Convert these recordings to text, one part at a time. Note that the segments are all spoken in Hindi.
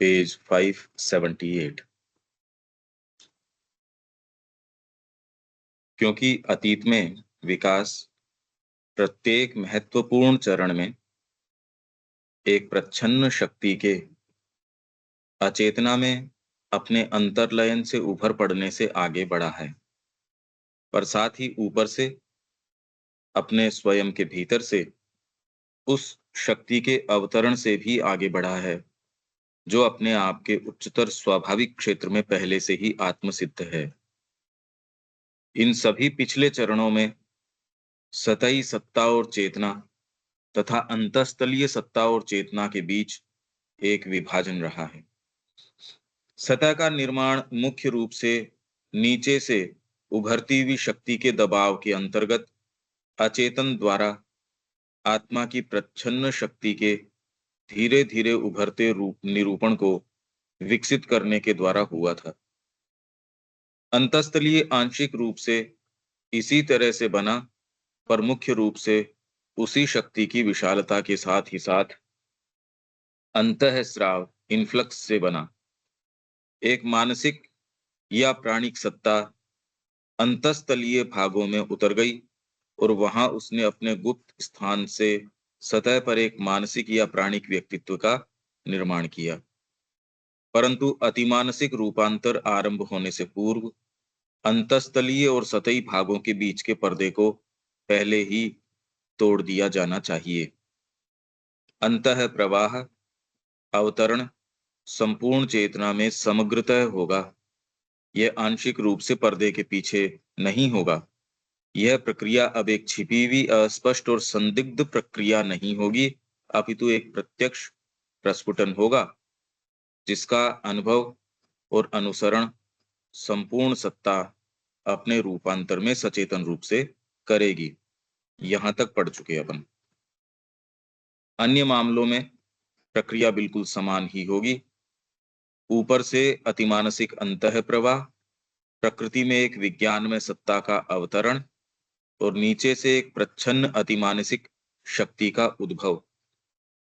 पेज 578। क्योंकि अतीत में विकास प्रत्येक महत्वपूर्ण चरण में एक प्रच्छन्न शक्ति के अचेतना में अपने अंतर्लयन से उभर पड़ने से आगे बढ़ा है, पर साथ ही ऊपर से अपने स्वयं के भीतर से उस शक्ति के अवतरण से भी आगे बढ़ा है, जो अपने आप के उच्चतर स्वाभाविक क्षेत्र में पहले से ही आत्मसिद्ध है। इन सभी पिछले चरणों में सतही सत्ता और चेतना तथा अंतःस्थलीय सत्ता और चेतना के बीच एक विभाजन रहा है। सतह का निर्माण मुख्य रूप से नीचे से उभरती हुई शक्ति के दबाव के अंतर्गत अचेतन द्वारा आत्मा की प्रच्छन्न शक्ति के धीरे धीरे उभरते रूप निरूपण को विकसित करने के द्वारा हुआ था। अंतःस्थलीय आंशिक रूप से इसी तरह से बना, पर मुख्य रूप से उसी शक्ति की विशालता के साथ ही साथ अंतःस्राव इन्फ्लक्स से बना। एक मानसिक या प्राणिक सत्ता अंतःस्थलीय भागों में उतर गई और वहां उसने अपने गुप्त स्थान से सतह पर एक मानसिक या प्राणिक व्यक्तित्व का निर्माण किया। परंतु अतिमानसिक रूपांतर आरंभ होने से पूर्व अंतःस्थलीय और सतही भागों के बीच के पर्दे को पहले ही तोड़ दिया जाना चाहिए। अंतः प्रवाह अवतरण संपूर्ण चेतना में समग्रतः होगा। यह आंशिक रूप से पर्दे के पीछे नहीं होगा। यह प्रक्रिया अब एक छिपी हुई, अस्पष्ट और संदिग्ध प्रक्रिया नहीं होगी, अपितु एक प्रत्यक्ष प्रस्फुटन होगा, जिसका अनुभव और अनुसरण संपूर्ण सत्ता अपने रूपांतर में सचेतन रूप से करेगी। यहां तक पढ़ चुके अपन। अन्य मामलों में प्रक्रिया बिल्कुल समान ही होगी। ऊपर से अतिमानसिक अंतः प्रवाह, प्रकृति में एक विज्ञान में सत्ता का अवतरण, और नीचे से एक प्रच्छन्न अतिमानसिक शक्ति का उद्भव।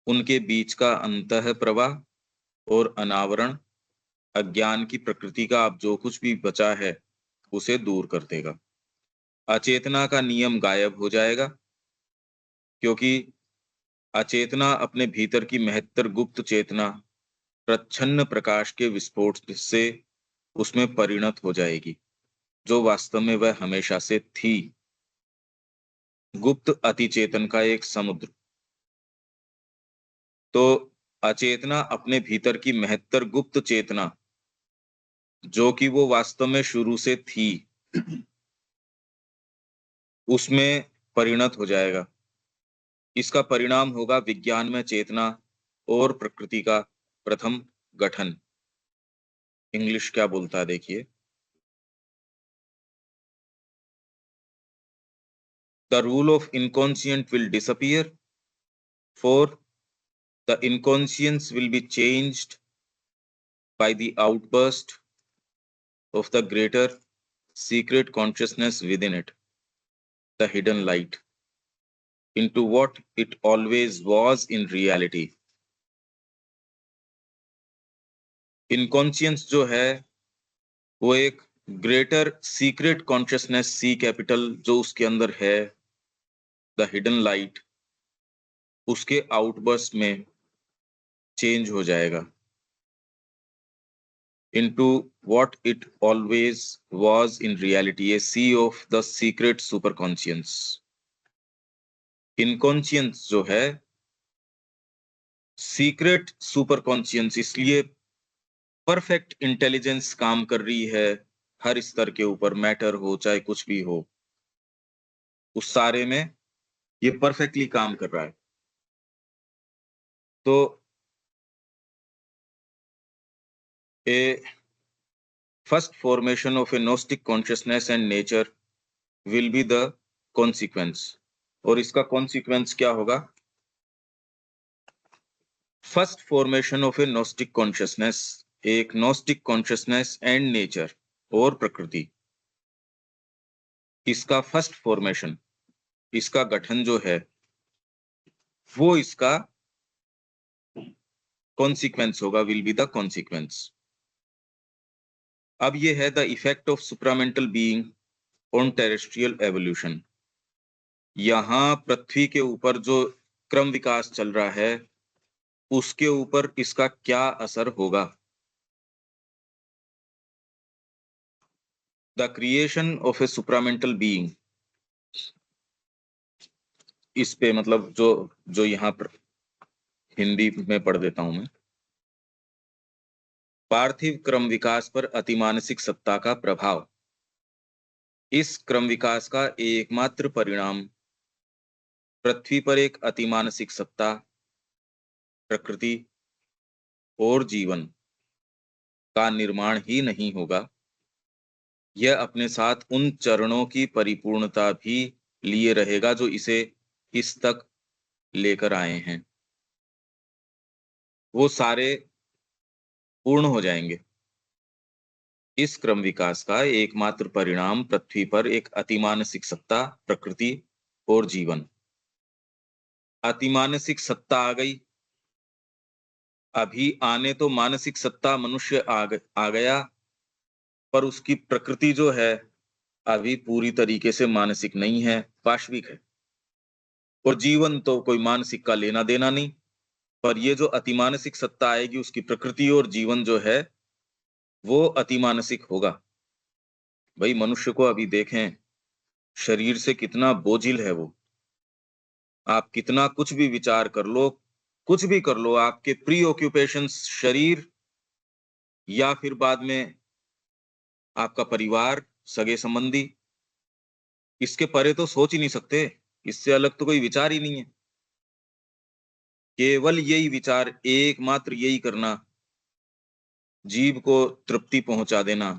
उनके बीच का अंतः प्रवाह और अनावरण अज्ञान की प्रकृति का अब जो कुछ भी बचा है उसे दूर कर देगा। अचेतना का नियम गायब हो जाएगा, क्योंकि अचेतना अपने भीतर की महत्तर गुप्त चेतना प्रच्छन्न प्रकाश के विस्फोट से उसमें परिणत हो जाएगी, जो वास्तव में वह हमेशा से थी, गुप्त अतिचेतन का एक समुद्र। तो अचेतना अपने भीतर की महत्तर गुप्त चेतना, जो कि वो वास्तव में शुरू से थी, उसमें परिणत हो जाएगा। इसका परिणाम होगा विज्ञान में चेतना और प्रकृति का प्रथम गठन। इंग्लिश क्या बोलता है देखिए। The rule of inconscient will disappear, for the inconscience will be changed by the outburst of the greater secret consciousness within it, the hidden light, into what it always was in reality. Inconscience जो है वो एक ग्रेटर सीक्रेट कॉन्शियसनेस, सी कैपिटल, जो उसके अंदर है, द हिडन लाइट, उसके आउटबर्स्ट में चेंज हो जाएगा into what it always was in reality, a sea of the secret superconscious. Inconscience जो है सीक्रेट सुपरकॉन्शियस, इसलिए परफेक्ट इंटेलिजेंस काम कर रही है हर स्तर के ऊपर, मैटर हो चाहे कुछ भी हो, उस सारे में ये परफेक्टली काम कर रहा है। तो a first formation of a gnostic consciousness and nature will be the consequence. और इसका कॉन्सिक्वेंस क्या होगा? First formation of a gnostic consciousness, एक नोस्टिक कॉन्शियसनेस एंड नेचर और प्रकृति, इसका फर्स्ट फॉर्मेशन, इसका गठन जो है वो इसका कॉन्सिक्वेंस होगा, विल बी द कॉन्सिक्वेंस। अब ये है the effect of supramental being on terrestrial evolution. यहाँ पृथ्वी के ऊपर जो क्रम विकास चल रहा है उसके ऊपर इसका क्या असर होगा। The creation of A supramental being, इस पे मतलब जो जो यहाँ पर हिंदी में पढ़ देता हूं मैं। पार्थिव क्रम विकास पर अतिमानसिक सत्ता का प्रभाव। इस क्रम विकास का एकमात्र परिणाम पृथ्वी पर एक अतिमानसिक सत्ता, प्रकृति और जीवन का निर्माण ही नहीं होगा, यह अपने साथ उन चरणों की परिपूर्णता भी लिए रहेगा जो इसे इस तक लेकर आए हैं। वो सारे पूर्ण हो जाएंगे। इस क्रम विकास का एकमात्र परिणाम पृथ्वी पर एक अतिमानसिक सत्ता, प्रकृति और जीवन। अतिमानसिक सत्ता आ गई, अभी आने तो मानसिक सत्ता मनुष्य आ गया, पर उसकी प्रकृति जो है अभी पूरी तरीके से मानसिक नहीं है, पाश्विक है। और जीवन तो कोई मानसिक का लेना देना नहीं, पर ये जो अतिमानसिक सत्ता आएगी उसकी प्रकृति और जीवन जो है वो अतिमानसिक होगा। भाई मनुष्य को अभी देखें, शरीर से कितना बोझिल है वो। आप कितना कुछ भी विचार कर लो, कुछ भी कर लो, आपके प्री ऑक्यूपेशंस शरीर या फिर बाद में आपका परिवार, सगे संबंधी, इसके परे तो सोच ही नहीं सकते। इससे अलग तो कोई विचार ही नहीं है। केवल यही विचार, एकमात्र यही करना, जीव को तृप्ति पहुंचा देना,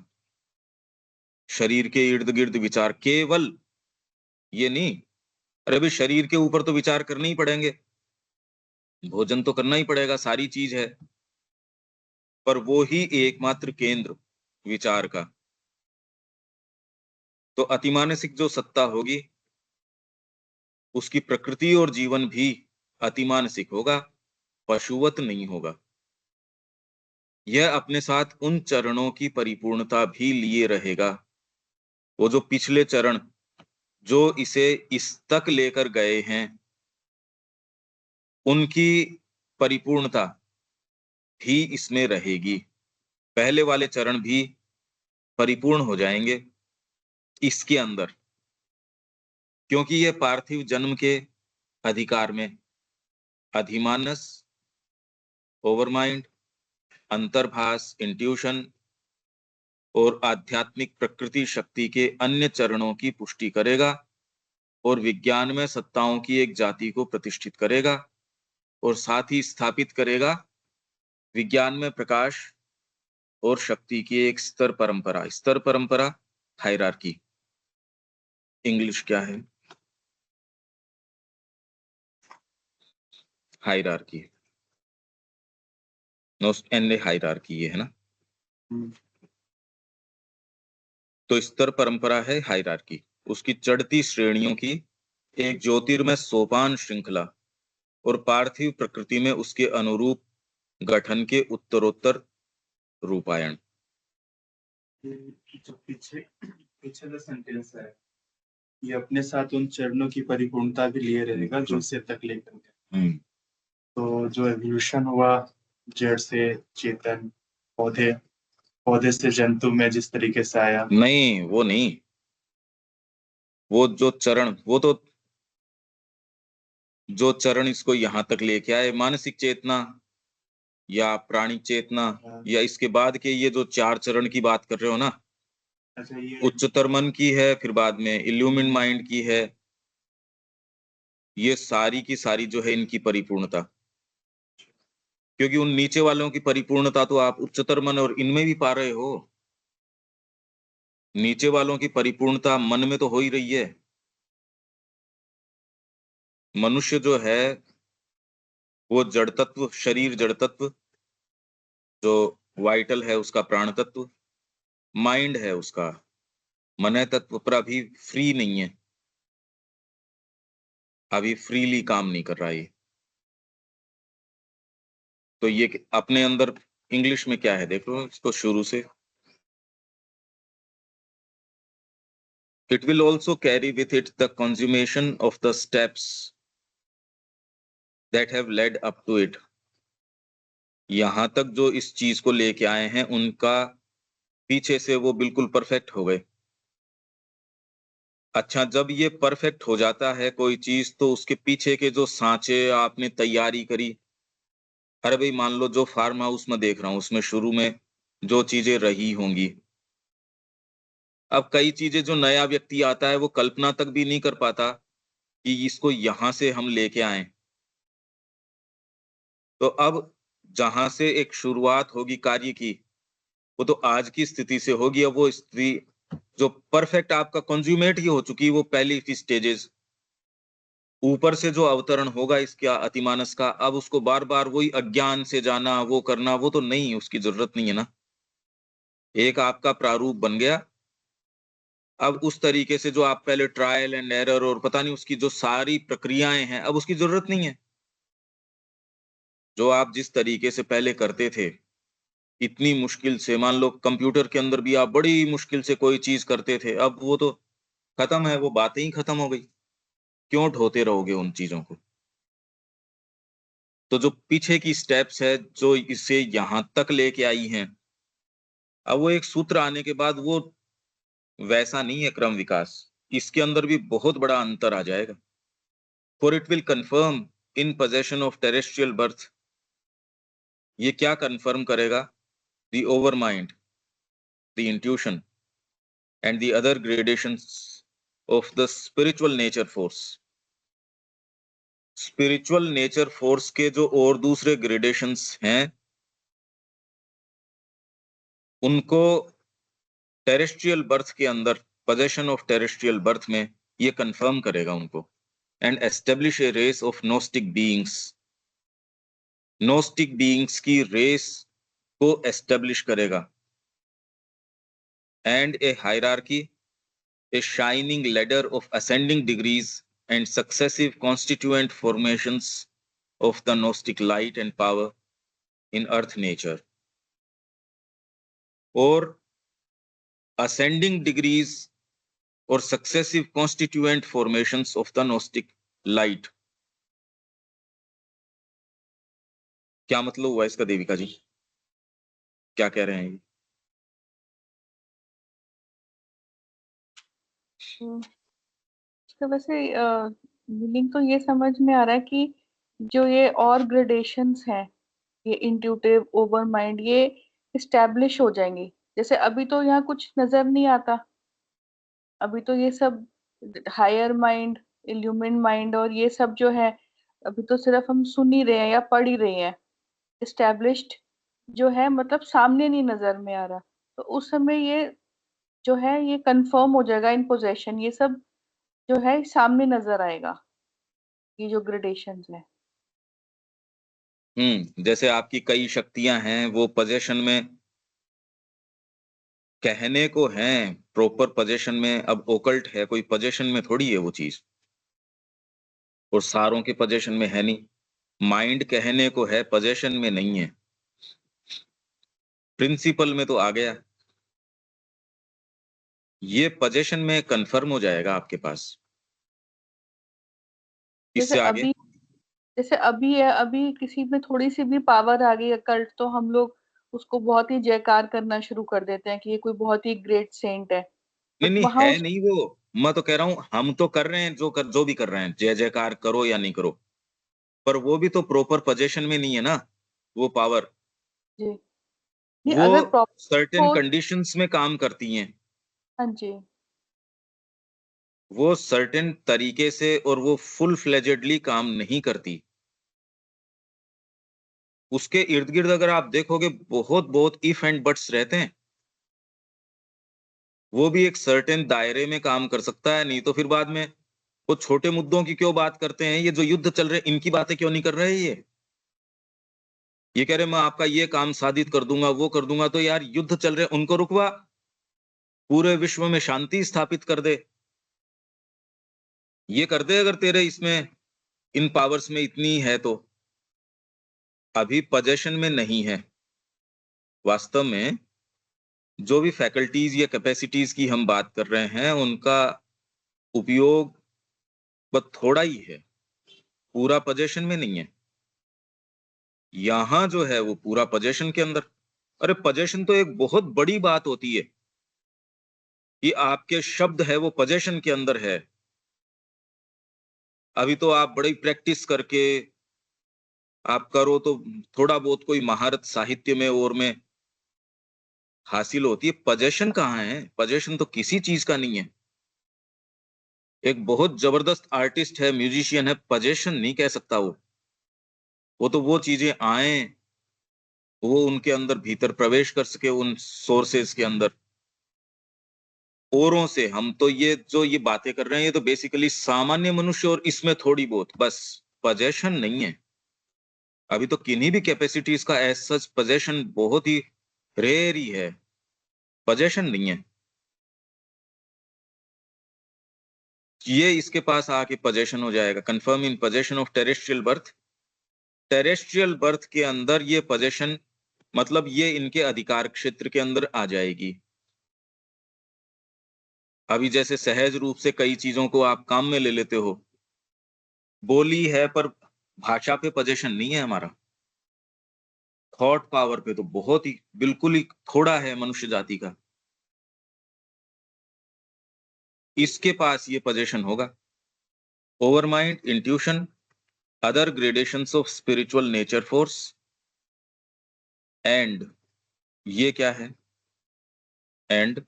शरीर के इर्द गिर्द विचार, केवल ये नहीं। अरे भाई शरीर के ऊपर तो विचार करने ही पड़ेंगे, भोजन तो करना ही पड़ेगा, सारी चीज है, पर वो ही एकमात्र केंद्र विचार का। तो अतिमानसिक जो सत्ता होगी उसकी प्रकृति और जीवन भी अतिमानसिक होगा, पशुवत नहीं होगा। यह अपने साथ उन चरणों की परिपूर्णता भी लिए रहेगा, वो जो पिछले चरण जो इसे इस तक लेकर गए हैं उनकी परिपूर्णता भी इसमें रहेगी। पहले वाले चरण भी परिपूर्ण हो जाएंगे इसके अंदर, क्योंकि ये पार्थिव जन्म के अधिकार में अधिमानस, ओवरमाइंड, अंतर्भास, इंट्यूशन और आध्यात्मिक प्रकृति शक्ति के अन्य चरणों की पुष्टि करेगा और विज्ञान में सत्ताओं की एक जाति को प्रतिष्ठित करेगा और साथ ही स्थापित करेगा विज्ञान में प्रकाश और शक्ति की एक स्तर परंपरा। स्तर परंपरा, हायरार्की। इंग्लिश क्या है? हायरार्की। नोस्ट एंड हायरार्की, ये है ना। तो स्तर परंपरा है हायरार्की, उसकी चढ़ती श्रेणियों की एक ज्योतिर्मय सोपान श्रृंखला और पार्थिव प्रकृति में उसके अनुरूप गठन के उत्तरोत्तर रूपायण। जो पीछे पीछे का सेंटेंस है, ये अपने साथ उन चरणों की परिपूर्णता भी लिए रहेगा जो इसे तक लेकर गए। तो जो एवोल्यूशन हुआ, जड़ से चेतन, पौधे, पौधे से जंतु में जिस तरीके से आया, नहीं वो नहीं, वो जो चरण, वो तो जो चरण इसको यहाँ तक लेके आए, मानसिक चेतना या प्राणिक चेतना, या इसके बाद के ये जो 4 चरण की बात कर रहे हो ना, अच्छा ये उच्चतर मन की है, फिर बाद में इल्यूमिन माइंड की है, ये सारी की सारी जो है इनकी परिपूर्णता। क्योंकि उन नीचे वालों की परिपूर्णता तो आप उच्चतर मन और इनमें भी पा रहे हो। नीचे वालों की परिपूर्णता मन में तो हो ही रही है। मनुष्य जो है वो जड़ तत्व, शरीर जड़ तत्व, जो वाइटल है उसका प्राण तत्व, माइंड है उसका मन तत्व, पर अभी फ्री नहीं है, अभी फ्रीली काम नहीं कर रहा है। तो ये अपने अंदर इंग्लिश में क्या है देख लो इसको शुरू से। It will also carry with it the consummation of the steps that have led up to it. यहां तक जो इस चीज को लेके आए हैं उनका पीछे से वो बिल्कुल परफेक्ट हो गए। अच्छा, जब ये परफेक्ट हो जाता है कोई चीज तो उसके पीछे के जो सांचे आपने तैयारी करी, अरे भाई मान लो जो फार्म हाउस में देख रहा हूं उसमें शुरू में जो चीजें रही होंगी, अब कई चीजें जो नया व्यक्ति आता है वो कल्पना तक भी नहीं कर पाता कि इसको यहां से हम लेके आए। तो अब जहां से एक शुरुआत होगी कार्य की, वो तो आज की स्थिति से होगी। अब वो स्थिति जो परफेक्ट आपका कंज्यूमेट ही हो चुकी, वो पहली की स्टेजेस, ऊपर से जो अवतरण होगा इसके अतिमानस का, अब उसको बार बार वही अज्ञान से जाना वो करना, वो तो नहीं, उसकी जरूरत नहीं है ना। एक आपका प्रारूप बन गया, अब उस तरीके से जो आप पहले ट्रायल एंड एरर और पता नहीं उसकी जो सारी प्रक्रियाएं हैं, अब उसकी जरूरत नहीं है। जो आप जिस तरीके से पहले करते थे, इतनी मुश्किल से, मान लो कंप्यूटर के अंदर भी आप बड़ी मुश्किल से कोई चीज करते थे, अब वो तो खत्म है, वो बातें ही खत्म हो गई। क्यों ढोते रहोगे उन चीजों को? तो जो पीछे की स्टेप्स है जो इसे यहां तक लेके आई हैं, अब वो एक सूत्र आने के बाद वो वैसा नहीं है क्रम विकास, इसके अंदर भी बहुत बड़ा अंतर आ जाएगा। For it will confirm in possession of terrestrial birth, ये क्या कंफर्म करेगा? The over mind, the intuition and the other gradations of the spiritual nature force. Spiritual nature force के जो और दूसरे ग्रेडेशंस हैं, उनको टेरेस्ट्रियल बर्थ के अंदर, पोजेशन ऑफ टेरेस्ट्रियल बर्थ में ये कंफर्म करेगा उनको, and establish a race of gnostic beings. Gnostic beings की रेस को एस्टेब्लिश करेगा, and a hierarchy, a shining ladder of ascending degrees and successive constituent formations of the Gnostic light and power in earth nature. और ascending degrees और successive constituent formations of the Gnostic light. क्या मतलब हुआ इसका देविका जी? क्या कह रहे हैं ये? तो वैसे मीनिंग तो ये समझ में आ रहा है कि जो ये और ग्रेडेशंस हैं, ये इंट्यूटिव, ओवर माइंड, ये इस्टेब्लिश हो जाएंगी। जैसे अभी तो यहाँ कुछ नजर नहीं आता, अभी तो ये सब हायर माइंड, इल्यूमिन माइंड और ये सब जो है, अभी तो सिर्फ हम सुन ही रहे हैं या पढ़ ही रहे हैं। इस्टेब्लिश्ड जो है मतलब सामने नहीं नजर में आ रहा, तो उस समय ये जो है ये कंफर्म हो जाएगा इन पोजेशन, ये सब जो है सामने नजर आएगा, ये जो ग्रेडेशंस है। जैसे आपकी कई शक्तियां हैं वो पोजेशन में कहने को हैं, प्रॉपर पोजेशन में, अब ओकल्ट है, कोई पोजेशन में थोड़ी है वो चीज, और सारों के पोजेशन में है नहीं। माइंड कहने को है, पोजेशन में नहीं है, प्रिंसिपल में तो आ गया। ये पोजेशन में कंफर्म हो जाएगा आपके पास। जैसे इससे आगे अभी जैसे अभी है, अभी किसी में थोड़ी सी भी पावर आ गई कल्ट, तो हम लोग उसको बहुत ही जयकार करना शुरू कर देते हैं कि ये कोई बहुत ही ग्रेट सेंट है। नहीं बट नहीं वहां है उस नहीं वो, मैं तो कह रहा हूं हम तो कर रहे हैं, जो भी कर रहे हैं, जय जयकार करो या नहीं करो, पर वो भी तो प्रॉपर पोजेशन में नहीं है ना वो पावर। जी नहीं, वो अगर प्रॉपर सर्टेन हो। कंडीशंस में काम करती हैं, हाँ जी। वो सर्टेन तरीके से, और वो फुल फ्लेजेडली काम नहीं करती। उसके इर्द गिर्द अगर आप देखोगे बहुत बहुत इफ एंड बट्स रहते हैं। वो भी एक सर्टेन दायरे में काम कर सकता है, नहीं तो फिर बाद में वो छोटे मुद्दों की क्यों बात करते हैं, ये जो युद्ध चल रहे हैं इनकी बातें क्यों नहीं कर रहे हैं ये कह रहे मैं आपका ये काम साधित कर दूंगा वो कर दूंगा, तो यार युद्ध चल रहे उनको रुकवा, पूरे विश्व में शांति स्थापित कर दे, ये कर दे अगर तेरे इसमें इन पावर्स में इतनी है तो। अभी पोजेशन में नहीं है। वास्तव में जो भी फैकल्टीज या कैपेसिटीज की हम बात कर रहे हैं, उनका उपयोग बस थोड़ा ही है, पूरा पोजेशन में नहीं है। यहाँ जो है वो पूरा पोजेशन के अंदर। अरे पोजेशन तो एक बहुत बड़ी बात होती है कि आपके शब्द है वो पोजेशन के अंदर है। अभी तो आप बड़ी प्रैक्टिस करके आप करो तो थोड़ा बहुत कोई महारत साहित्य में और में हासिल होती है। पोजेशन कहाँ है? पोजेशन तो किसी चीज का नहीं है। एक बहुत जबरदस्त आर्टिस्ट है, म्यूजिशियन है, पोजेशन नहीं कह सकता वो तो वो चीजें आए, वो उनके अंदर भीतर प्रवेश कर सके, उन सोर्सेस के अंदर औरों से। हम तो ये जो ये बातें कर रहे हैं, ये तो बेसिकली सामान्य मनुष्य और इसमें थोड़ी बहुत, बस पोजेशन नहीं है। अभी तो किन्हीं भी कैपेसिटीज का एज सच पोजेशन बहुत ही रेयर ही है, पोजेशन नहीं है। ये इसके पास आके पोजेशन हो जाएगा। Confirm in possession of terrestrial birth. Terrestrial birth के अंदर ये पोजेशन, मतलब ये इनके अधिकार क्षेत्र के अंदर आ जाएगी। अभी जैसे सहज रूप से कई चीजों को आप काम में ले लेते हो, बोली है पर भाषा पे पोजेशन नहीं है हमारा। थॉट पावर पे तो बहुत ही बिल्कुल ही थोड़ा है मनुष्य जाति का। इसके पास ये पोजेशन होगा। Over mind, intuition, other gradations of spiritual nature force and, ये क्या है? And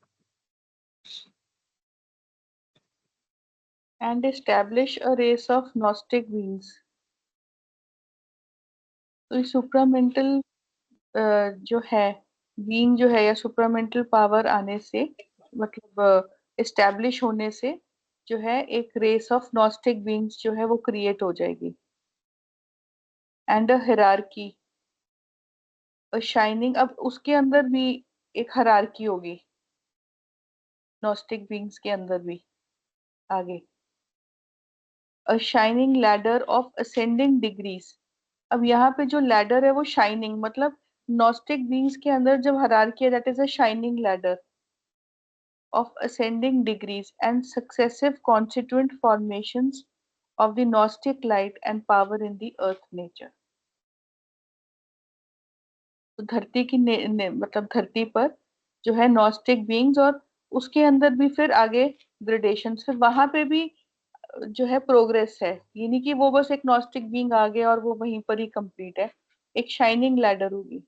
establish a race of Gnostic beings। तो सुप्रामेंटल जो है बीइंग जो है, या सुप्रामेंटल पावर आने से, मतलब एस्टैब्लिश होने से जो है एक रेस ऑफ नॉस्टिक बीइंग्स जो है वो क्रिएट हो जाएगी। And a hierarchy, a shining, अब उसके अंदर भी एक हिरार्की होगी नॉस्टिक बीइंग्स के अंदर भी आगे। अ shining ladder of ascending degrees. अब यहाँ पे जो लैडर है वो शाइनिंग, मतलब नॉस्टिक बीइंग्स के अंदर जब हिरार्की है, that is a shining ladder of ascending degrees and successive constituent formations of the Gnostic light and power in the earth nature। तो धरती की मतलब धरती पर जो है नॉस्टिक बीइंग्स, और उसके अंदर भी फिर आगे ग्रेडेशन, फिर वहां पे भी जो है प्रोग्रेस है। ये नहीं कि वो बस एक नॉस्टिक बीइंग आ गया और वो वहीं पर ही कंप्लीट है। एक शाइनिंग लैडर होगी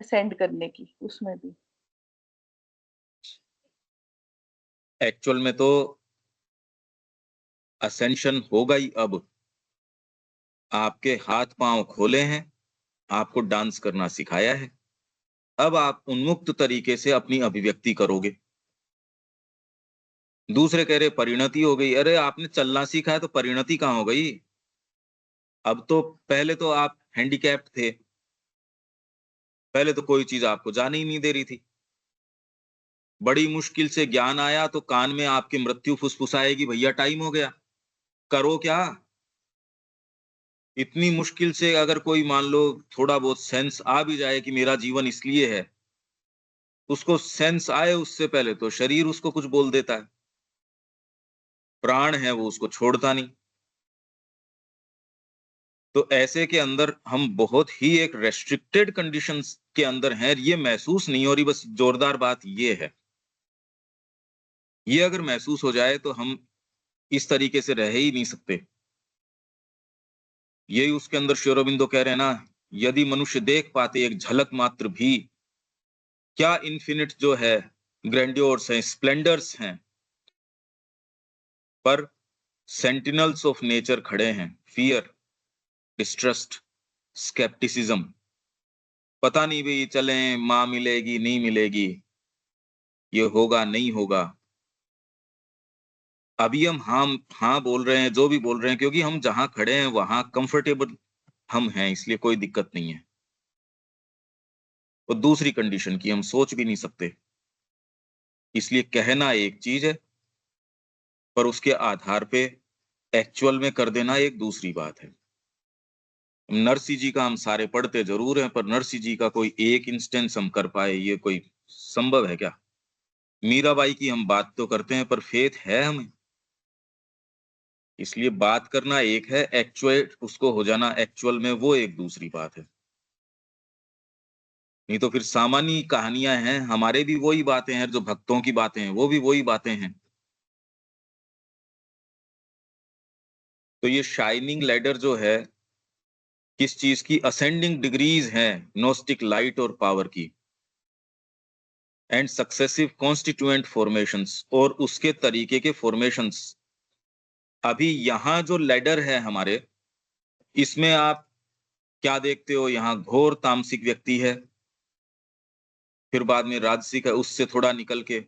असेंड करने की उसमें भी। एक्चुअल में तो असेंशन होगा ही। अब आपके हाथ पांव खोले हैं, आपको डांस करना सिखाया है, अब आप उन्मुक्त तरीके से अपनी अभिव्यक्ति करोगे। दूसरे कह रहे परिणति हो गई। अरे आपने चलना सीखा है तो परिणति कहाँ हो गई? अब तो पहले तो आप हैंडीकैप्ड थे, पहले तो कोई चीज आपको जाने ही नहीं दे रही थी। बड़ी मुश्किल से ज्ञान आया तो कान में आपकी मृत्यु फुसफुसाएगी, भैया टाइम हो गया, करो क्या? इतनी मुश्किल से अगर कोई मान लो थोड़ा बहुत सेंस आ भी जाए कि मेरा जीवन इसलिए है, उसको सेंस आए उससे पहले तो शरीर उसको कुछ बोल देता है। प्राण है वो उसको छोड़ता नहीं। तो ऐसे के अंदर हम बहुत ही एक रेस्ट्रिक्टेड कंडीशंस के अंदर हैं। ये महसूस नहीं हो रही, बस जोरदार बात ये है। ये अगर महसूस हो जाए तो हम इस तरीके से रह ही नहीं सकते। यही उसके अंदर श्री अरबिंदो कह रहे हैं ना, यदि मनुष्य देख पाते एक झलक मात्र भी, क्या इन्फिनिट जो है ग्रैंडियोर्स हैं, स्प्लेंडर्स हैं, पर सेंटिनल्स ऑफ नेचर खड़े हैं। फियर, डिस्ट्रस्ट, स्केप्टिसिज्म, पता नहीं भाई चले, माँ मिलेगी नहीं मिलेगी, ये होगा नहीं होगा। अभी हम हाँ बोल रहे हैं, जो भी बोल रहे हैं, क्योंकि हम जहां खड़े हैं वहां कंफर्टेबल हम हैं, इसलिए कोई दिक्कत नहीं है। और दूसरी कंडीशन की हम सोच भी नहीं सकते, इसलिए कहना एक चीज है, पर उसके आधार पे एक्चुअल में कर देना एक दूसरी बात है। नरसिंह जी का हम सारे पढ़ते जरूर हैं, पर नरसिंह जी का कोई एक इंस्टेंस हम कर पाए, ये कोई संभव है क्या? मीराबाई की हम बात तो करते हैं, पर फेथ है हमें? इसलिए बात करना एक है, एक्चुएट उसको हो जाना एक्चुअल में वो एक दूसरी बात है। नहीं तो फिर सामान्य कहानियां हैं, हमारे भी वही बातें हैं, जो भक्तों की बातें हैं वो भी वही बातें हैं। तो ये शाइनिंग लैडर जो है, किस चीज की? असेंडिंग डिग्रीज हैं नोस्टिक लाइट और पावर की, एंड सक्सेसिव कॉन्स्टिट्यूएंट फॉर्मेशंस, और उसके तरीके के फॉर्मेशंस। अभी यहाँ जो लैडर है हमारे, इसमें आप क्या देखते हो? यहाँ घोर तामसिक व्यक्ति है, फिर बाद में राजसिक है, उससे थोड़ा निकल के,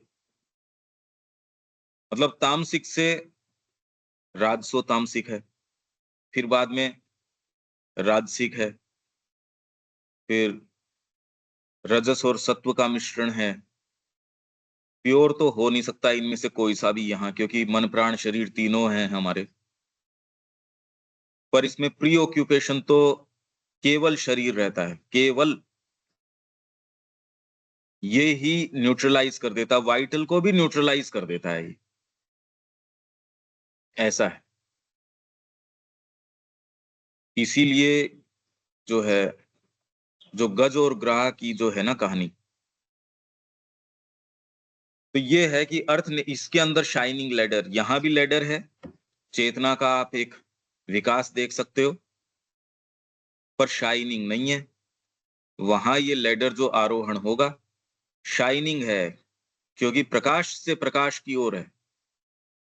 मतलब तामसिक से राजसो तामसिक है, फिर बाद में राजसिक है, फिर रजस और सत्व का मिश्रण है। प्योर तो हो नहीं सकता इनमें से कोई सा भी यहाँ, क्योंकि मन प्राण शरीर तीनों हैं हमारे। पर इसमें प्री ऑक्यूपेशन तो केवल शरीर रहता है, केवल ये ही न्यूट्रलाइज कर देता, वाइटल को भी न्यूट्रलाइज कर देता है ये, ऐसा है। इसीलिए जो है, जो गज और ग्राह की जो है ना कहानी, तो ये है कि अर्थ ने इसके अंदर शाइनिंग लैडर, यहां भी लैडर है, चेतना का आप एक विकास देख सकते हो, पर शाइनिंग नहीं है। वहां ये लैडर जो आरोहण होगा शाइनिंग है, क्योंकि प्रकाश से प्रकाश की ओर है,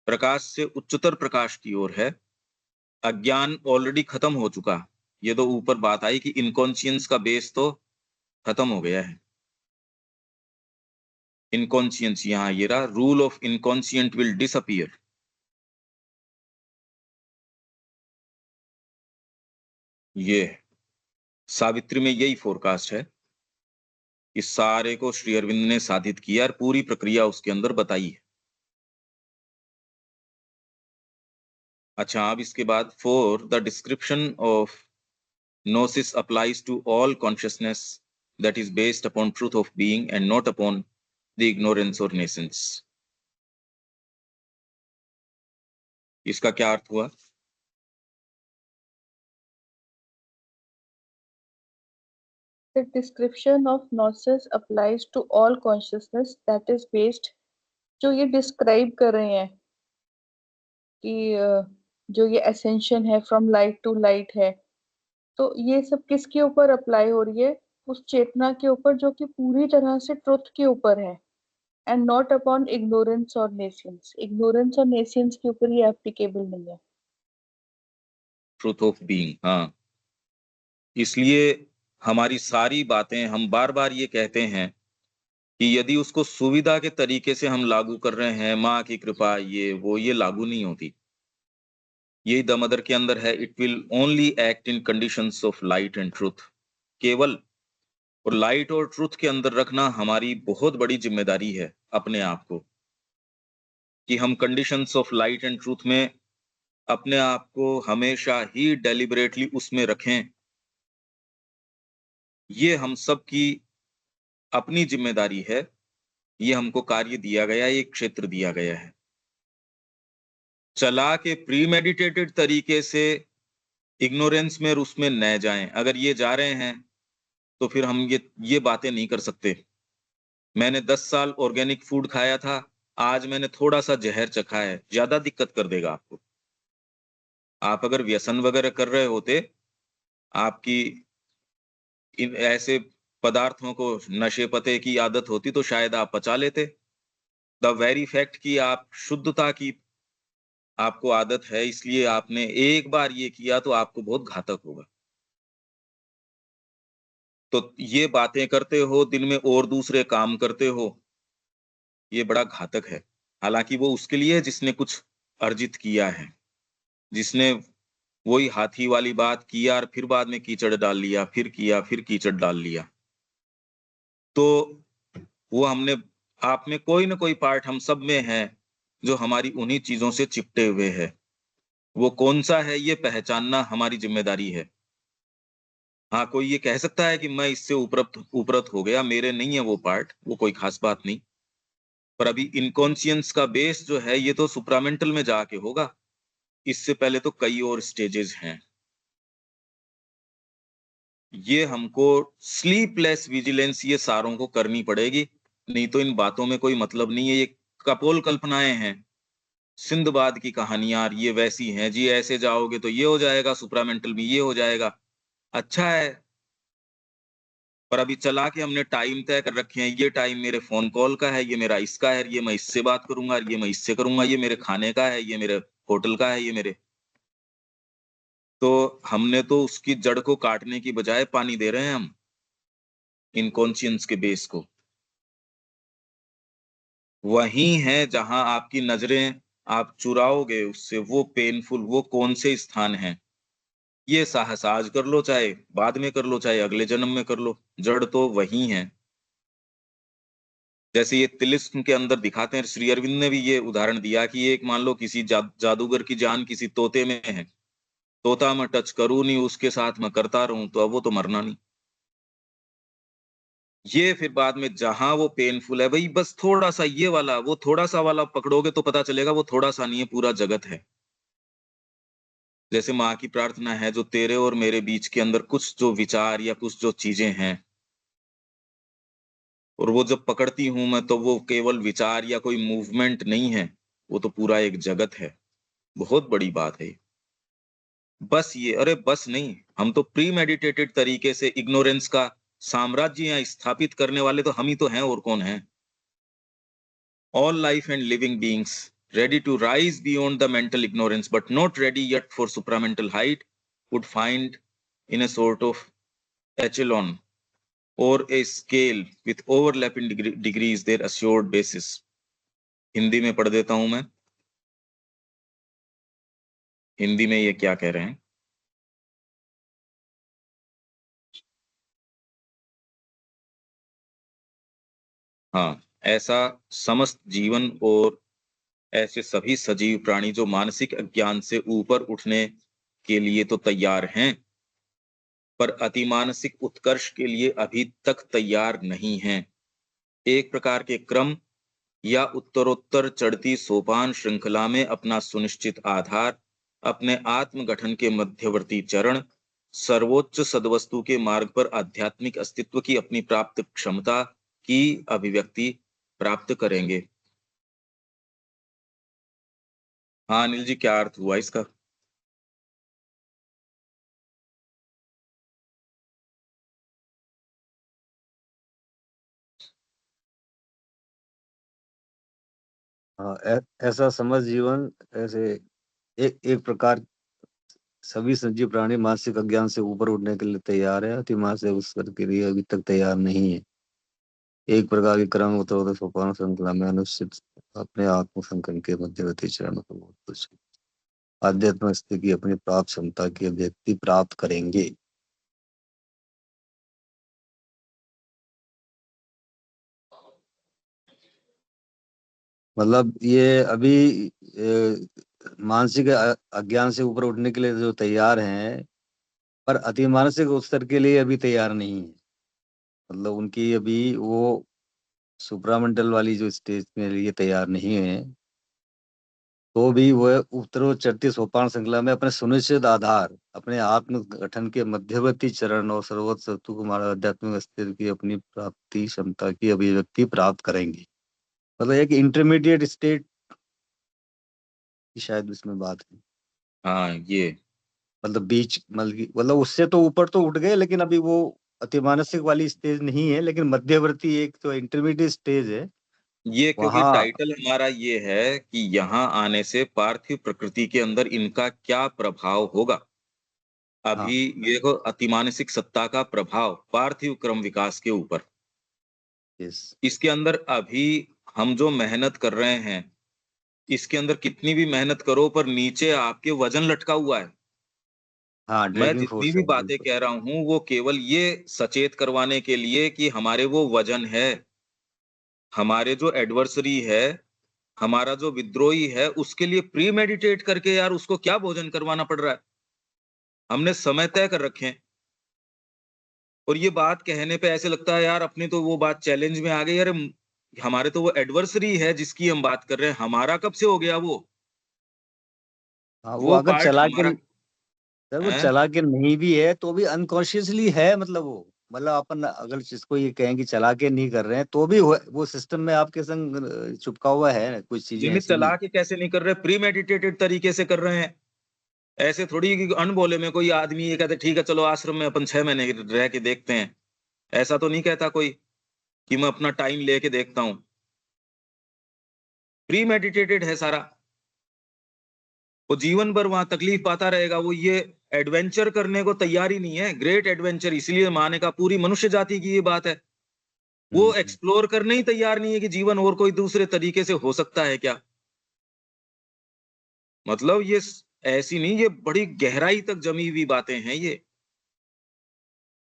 प्रकाश से उच्चतर प्रकाश की ओर है। अज्ञान ऑलरेडी खत्म हो चुका। ये तो ऊपर बात आई कि इनकॉन्शियंस का बेस तो खत्म हो गया है। इनकॉन्शियंस, यहां ये रहा, rule of inconscient will disappear. ये सावित्री में यही फोरकास्ट है। इस सारे को श्री अरविंद ने साधित किया और पूरी प्रक्रिया उसके अंदर बताई है। अच्छा, अब इसके बाद four the description of gnosis applies to all consciousness that is based upon truth of being and not upon the ignorance or nescience। इसका क्या अर्थ हुआ? The description of gnosis applies to all consciousness that is based, जो ये डिस्क्राइब कर रहे हैं कि जो ये एसेंशन है फ्रॉम लाइट टू लाइट है, तो ये सब किसके ऊपर अप्लाई हो रही है? उस चेतना के ऊपर जो कि पूरी तरह से ट्रुथ के ऊपर है, एंड नॉट अपॉन इग्नोरेंस और नेशियंस। इग्नोरेंस और नेशियंस के ऊपर ये एप्लीकेबल नहीं है। ट्रूथ ऑफ बीइंग, हाँ। इसलिए हमारी सारी बातें, हम बार बार ये कहते हैं कि यदि उसको सुविधा के तरीके से हम लागू कर रहे हैं, माँ की कृपा, ये वो, ये लागू नहीं होती। यही द मदर के अंदर है, it will only act in conditions of light and truth, केवल। और लाइट और ट्रूथ के अंदर रखना हमारी बहुत बड़ी जिम्मेदारी है अपने आप को, कि हम conditions of light and truth में अपने आप को हमेशा ही डेलिबरेटली उसमें रखें। ये हम सब की अपनी जिम्मेदारी है। ये हमको कार्य दिया गया है, एक क्षेत्र दिया गया है। चला के प्रीमेडिटेटेड तरीके से इग्नोरेंस में और उसमें न जाएं। अगर ये जा रहे हैं तो फिर हम ये बातें नहीं कर सकते। मैंने 10 साल ऑर्गेनिक फूड खाया था, आज मैंने थोड़ा सा जहर चखा है, ज्यादा दिक्कत कर देगा आपको। आप अगर व्यसन वगैरह कर रहे होते, आपकी इन ऐसे पदार्थों को नशे पते की आदत होती, तो शायद आप पचा लेते। द वेरी फैक्ट कि आप शुद्धता की आपको आदत है, इसलिए आपने एक बार ये किया तो आपको बहुत घातक होगा। तो ये बातें करते हो, दिन में और दूसरे काम करते हो, ये बड़ा घातक है। हालांकि वो उसके लिए है जिसने कुछ अर्जित किया है, जिसने वही हाथी वाली बात किया और फिर बाद में कीचड़ डाल लिया, फिर किया, फिर कीचड़ डाल लिया। तो वो हमने, आप में कोई ना कोई पार्ट हम सब में है जो हमारी उन्हीं चीजों से चिपटे हुए है। वो कौन सा है ये पहचानना हमारी जिम्मेदारी है। हाँ, कोई ये कह सकता है कि मैं इससे उपरत उपरत हो गया, मेरे नहीं है वो पार्ट, वो कोई खास बात नहीं। पर अभी इनकॉन्शियंस का बेस जो है ये तो सुप्रामेंटल में जाके होगा। इससे पहले तो कई और स्टेजेस हैं। ये हमको स्लीपलेस विजिलेंस ये सारों को करनी पड़ेगी, नहीं तो इन बातों में कोई मतलब नहीं है। ये कपोल कल्पनाएं हैं, सिंदबाद की कहानियां, ये वैसी हैं जी, ऐसे जाओगे तो ये हो जाएगा, सुप्रामेंटल में ये हो जाएगा। अच्छा है, पर अभी चला के हमने टाइम तय कर रखे हैं, ये टाइम मेरे फोन कॉल का है, ये मेरा इसका है, ये मैं इससे बात करूंगा, ये मैं इससे करूंगा, ये मेरे खाने का है, ये मेरे होटल का है, ये मेरे। तो हमने तो उसकी जड़ को काटने की बजाय पानी दे रहे हैं हम, इनकॉन्शियंस के बेस को। वहीं है जहां आपकी नजरें आप चुराओगे उससे, वो पेनफुल, वो कौन से स्थान हैं। ये साहस आज कर लो, चाहे बाद में कर लो, चाहे अगले जन्म में कर लो, जड़ तो वही है। जैसे ये तिलिस्म के अंदर दिखाते हैं, श्री अरविंद ने भी ये उदाहरण दिया कि एक मान लो किसी जादूगर की जान किसी तोते में है, तोता मैं टच करूं नहीं, उसके साथ मैं करता रहूं, तो अब वो तो मरना नहीं। ये फिर बाद में जहां वो पेनफुल है भाई, बस थोड़ा सा ये वाला, वो थोड़ा सा वाला पकड़ोगे तो पता चलेगा वो थोड़ा सा नहीं है, पूरा जगत है। जैसे माँ की प्रार्थना है, जो तेरे और मेरे बीच के अंदर कुछ जो विचार या कुछ जो चीजें हैं, और वो जब पकड़ती हूं मैं, तो वो केवल विचार या कोई मूवमेंट नहीं है, वो तो पूरा एक जगत है। बहुत बड़ी बात है ये। बस ये, अरे बस नहीं, हम तो प्री मेडिटेटेड तरीके से इग्नोरेंस का साम्राज्य यहाँ स्थापित करने वाले तो हम ही तो हैं, और कौन है। All life and living beings ready to rise beyond the mental ignorance but not ready yet for supramental height would find in a sort of echelon or a scale with overlapping degrees their assured basis. Hindi में पढ़ देता हूं मैं, हिंदी में ये क्या कह रहे हैं। हाँ, ऐसा समस्त जीवन और ऐसे सभी सजीव प्राणी जो मानसिक अज्ञान से ऊपर उठने के लिए तो तैयार हैं, पर अतिमानसिक उत्कर्ष के लिए अभी तक तैयार नहीं हैं। एक प्रकार के क्रम या उत्तरोत्तर चढ़ती सोपान श्रृंखला में अपना सुनिश्चित आधार, अपने आत्मगठन के मध्यवर्ती चरण, सर्वोच्च सदवस्तु के मार्ग पर आध्यात्मिक अस्तित्व की अपनी प्राप्त क्षमता की अभिव्यक्ति प्राप्त करेंगे। हाँ अनिल जी, क्या अर्थ हुआ इसका। हाँ, ऐसा समझ जीवन, ऐसे एक एक प्रकार सभी सजीव प्राणी मानसिक अज्ञान से ऊपर उठने के लिए तैयार है, अति मानसिक उत्कर्ष के लिए अभी तक तैयार नहीं है। एक प्रकार की क्रम उत्तरोत्तर सोपान श्रृंखला में अनुष्ठित अपने आत्म संकन के मध्यवर्ती चरण को बहुत कुछ आध्यात्मिक स्थिति की अपनी प्राप्त क्षमता की अभिव्यक्ति प्राप्त करेंगे। मतलब ये अभी मानसिक अज्ञान से ऊपर उठने के लिए जो तैयार हैं, पर अति मानसिक उत्तर के लिए अभी तैयार नहीं है। मतलब उनकी अभी वो सुप्रामेंटल वाली जो स्टेज में लिए तैयार नहीं है, तो भी वह उत्तरोत्तर चढ़ती सोपान श्रृंखला में अपने सुनिश्चित आधार, अपने आत्म गठन के मध्यवर्ती चरण और सर्वोच्च सत्व कुमार आध्यात्मिक अस्तित्व की अपनी प्राप्ति क्षमता की अभिव्यक्ति प्राप्त करेंगे। मतलब एक इंटरमीडिएट स्टेट की शायद इसमें बात है। हाँ ये मतलब बीच, मतलब उससे तो ऊपर तो उठ गए, लेकिन अभी वो अतिमानसिक वाली स्टेज नहीं है, लेकिन मध्यवर्ती एक तो इंटरमीडिएट स्टेज है क्योंकि वहां। टाइटल हमारा ये है कि यहाँ आने से पार्थिव प्रकृति के अंदर इनका क्या प्रभाव होगा। हाँ, अभी ये को अतिमानसिक सत्ता का प्रभाव पार्थिव क्रम विकास के ऊपर, यस, इसके अंदर अभी हम जो मेहनत कर रहे हैं, इसके अंदर कितनी भी मेहनत करो पर नीचे आपके वजन लटका हुआ है। हाँ, मैं ड्रैगिंग जितनी फोर्स भी है बातें बिल्कुल। कह रहा हूं वो केवल ये सचेत करवाने के लिए कि हमारे वो वजन है, हमारे जो एडवर्सरी है, हमारा जो विद्रोही है, उसके लिए प्री मेडिटेट करके यार उसको क्या भोजन करवाना पड़ रहा है। हमने समय तय कर रखे हैं, और ये बात कहने पे ऐसे लगता है यार अपनी तो वो बात चैलेंज में आ गई, अरे हमारे तो वो एडवर्सरी है जिसकी हम बात कर रहे हैं, हमारा कब से हो गया वो हाँ, वो वो अगर पार्ट चला के हमारा सर वो है। चला के नहीं भी है तो भी अनकॉन्शियसली है, मतलब वो, मतलब अपन अगर जिसको ये कहें कि चला के नहीं कर रहे हैं तो भी वो सिस्टम में आपके संग चिपका हुआ है, कुछ चीजें नहीं ऐसी चला भी। के कैसे नहीं कर रहे, प्री मेडिटेटेड तरीके से कर रहे हैं। ऐसे थोड़ी कि अनबोले में कोई आदमी ये कहते ठीक है चलो आश्रम में अपन 6 महीने रह के देखते हैं, ऐसा तो नहीं कहता कोई कि मैं अपना टाइम लेके देखता हूं। प्री मेडिटेटेड है सारा। वो जीवन भर वहां तकलीफ पाता रहेगा, वो ये एडवेंचर करने को तैयार ही नहीं है। ग्रेट एडवेंचर इसलिए माने का पूरी मनुष्य जाति की ये बात है, वो हम्म। एक्सप्लोर करने ही तैयार नहीं है कि जीवन और कोई दूसरे तरीके से हो सकता है क्या। मतलब ये ऐसी नहीं, ये बड़ी गहराई तक जमी हुई बातें हैं ये।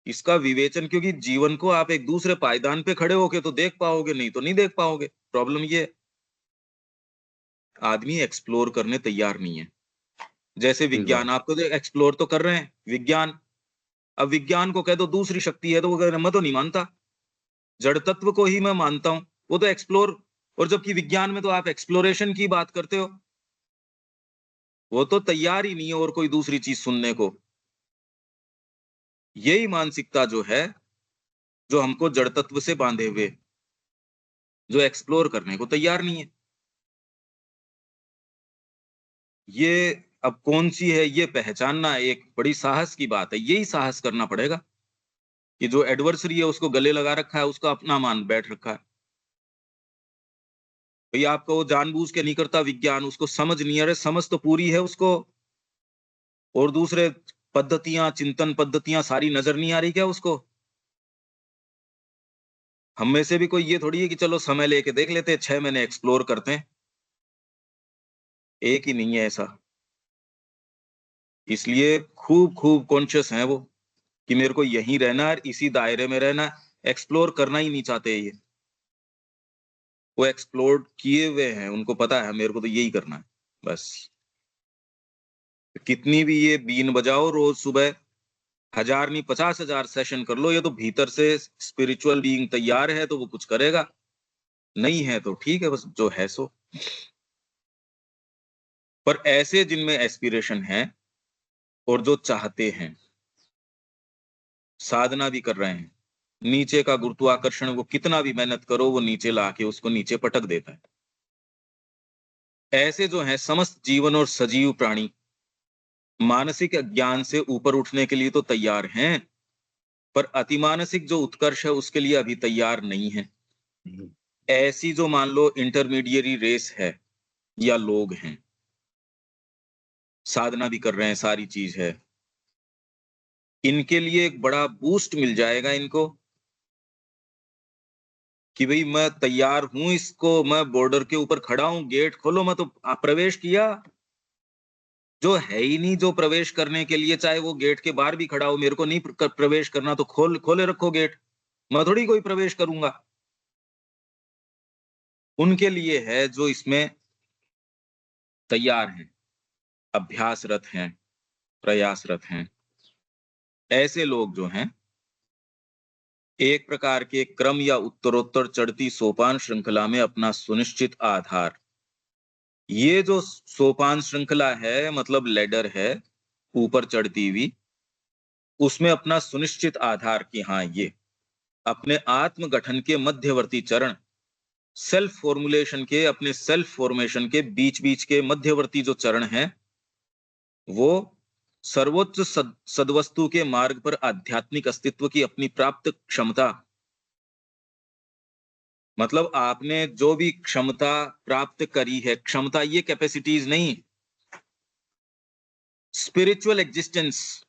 इसका विवेचन, क्योंकि जीवन को आप एक दूसरे पायदान पे खड़े होके तो देख पाओगे, नहीं तो नहीं देख पाओगे। प्रॉब्लम ये है, आदमी एक्सप्लोर करने तैयार नहीं है। जैसे ठीक बात। विज्ञान, आपको तो एक्सप्लोर तो कर रहे हैं विज्ञान। अब विज्ञान को कह दो दूसरी शक्ति है तो वो कह रहे हैं, मैं तो नहीं मानता, जड़ तत्व को ही मैं मानता हूं, वो तो एक्सप्लोर। और जबकि विज्ञान में तो आप एक्सप्लोरेशन की बात करते हो, वो तो तैयार ही नहीं है और कोई दूसरी चीज सुनने को। यही मानसिकता जो है, जो हमको जड़ तत्व से बांधे हुए, जो एक्सप्लोर करने को तैयार नहीं है। ये अब कौन सी है ये पहचानना एक बड़ी साहस की बात है। यही साहस करना पड़ेगा कि जो एडवर्सरी है उसको गले लगा रखा है, उसको अपना मान बैठ रखा है। भैया आपको वो जानबूझ के नहीं करता विज्ञान, उसको समझ नहीं आ रहा, समझ तो पूरी है उसको, और दूसरे पद्धतियां, चिंतन पद्धतियां सारी नजर नहीं आ रही क्या उसको। हम में से भी कोई ये थोड़ी है कि चलो समय लेके देख लेते हैं, 6 महीने एक्सप्लोर करते हैं। एक ही नहीं है ऐसा। इसलिए खूब खूब कॉन्शियस हैं वो कि मेरे को यहीं रहना है, इसी दायरे में रहना है। एक्सप्लोर करना ही नहीं चाहते ये। वो एक्सप्लोर किए हुए हैं, उनको पता है मेरे को तो यही करना है बस। कितनी भी ये बीन बजाओ रोज सुबह, 1000 नहीं 50,000 सेशन कर लो, ये तो भीतर से स्पिरिचुअल बीइंग तैयार है तो वो कुछ करेगा, नहीं है तो ठीक है बस जो है सो। पर ऐसे जिनमें एस्पिरेशन है और जो चाहते हैं, साधना भी कर रहे हैं, नीचे का गुरुत्वाकर्षण वो कितना भी मेहनत करो वो नीचे लाके उसको नीचे पटक देता है। ऐसे जो हैं समस्त जीवन और सजीव प्राणी मानसिक ज्ञान से ऊपर उठने के लिए तो तैयार हैं, पर अतिमानसिक जो उत्कर्ष है उसके लिए अभी तैयार नहीं है। हम्म। ऐसी जो मान लो इंटरमीडिएरी रेस है या लोग हैं, साधना भी कर रहे हैं, सारी चीज है, इनके लिए एक बड़ा बूस्ट मिल जाएगा इनको कि भाई मैं तैयार हूं, इसको मैं बॉर्डर के ऊपर खड़ा हूं, गेट खोलो। मैं तो प्रवेश किया, जो है ही नहीं जो प्रवेश करने के लिए, चाहे वो गेट के बाहर भी खड़ा हो, मेरे को नहीं प्रवेश करना तो खोले रखो गेट, मैं थोड़ी कोई प्रवेश करूंगा। उनके लिए है जो इसमें तैयार हैं, अभ्यासरत हैं, प्रयासरत हैं। ऐसे लोग जो हैं एक प्रकार के क्रम या उत्तरोत्तर चढ़ती सोपान श्रृंखला में अपना सुनिश्चित आधार, ये जो सोपान श्रृंखला है मतलब लेडर है ऊपर चढ़ती हुई, उसमें अपना सुनिश्चित आधार कि हाँ ये अपने आत्म गठन के मध्यवर्ती चरण, सेल्फ फॉर्मुलेशन के, अपने सेल्फ फॉर्मेशन के बीच बीच के मध्यवर्ती जो चरण हैं, वो सर्वोच्च सदवस्तु के मार्ग पर आध्यात्मिक अस्तित्व की अपनी प्राप्त क्षमता, मतलब आपने जो भी क्षमता प्राप्त करी है, क्षमता ये कैपेसिटीज नहीं, स्पिरिचुअल एग्जिस्टेंस,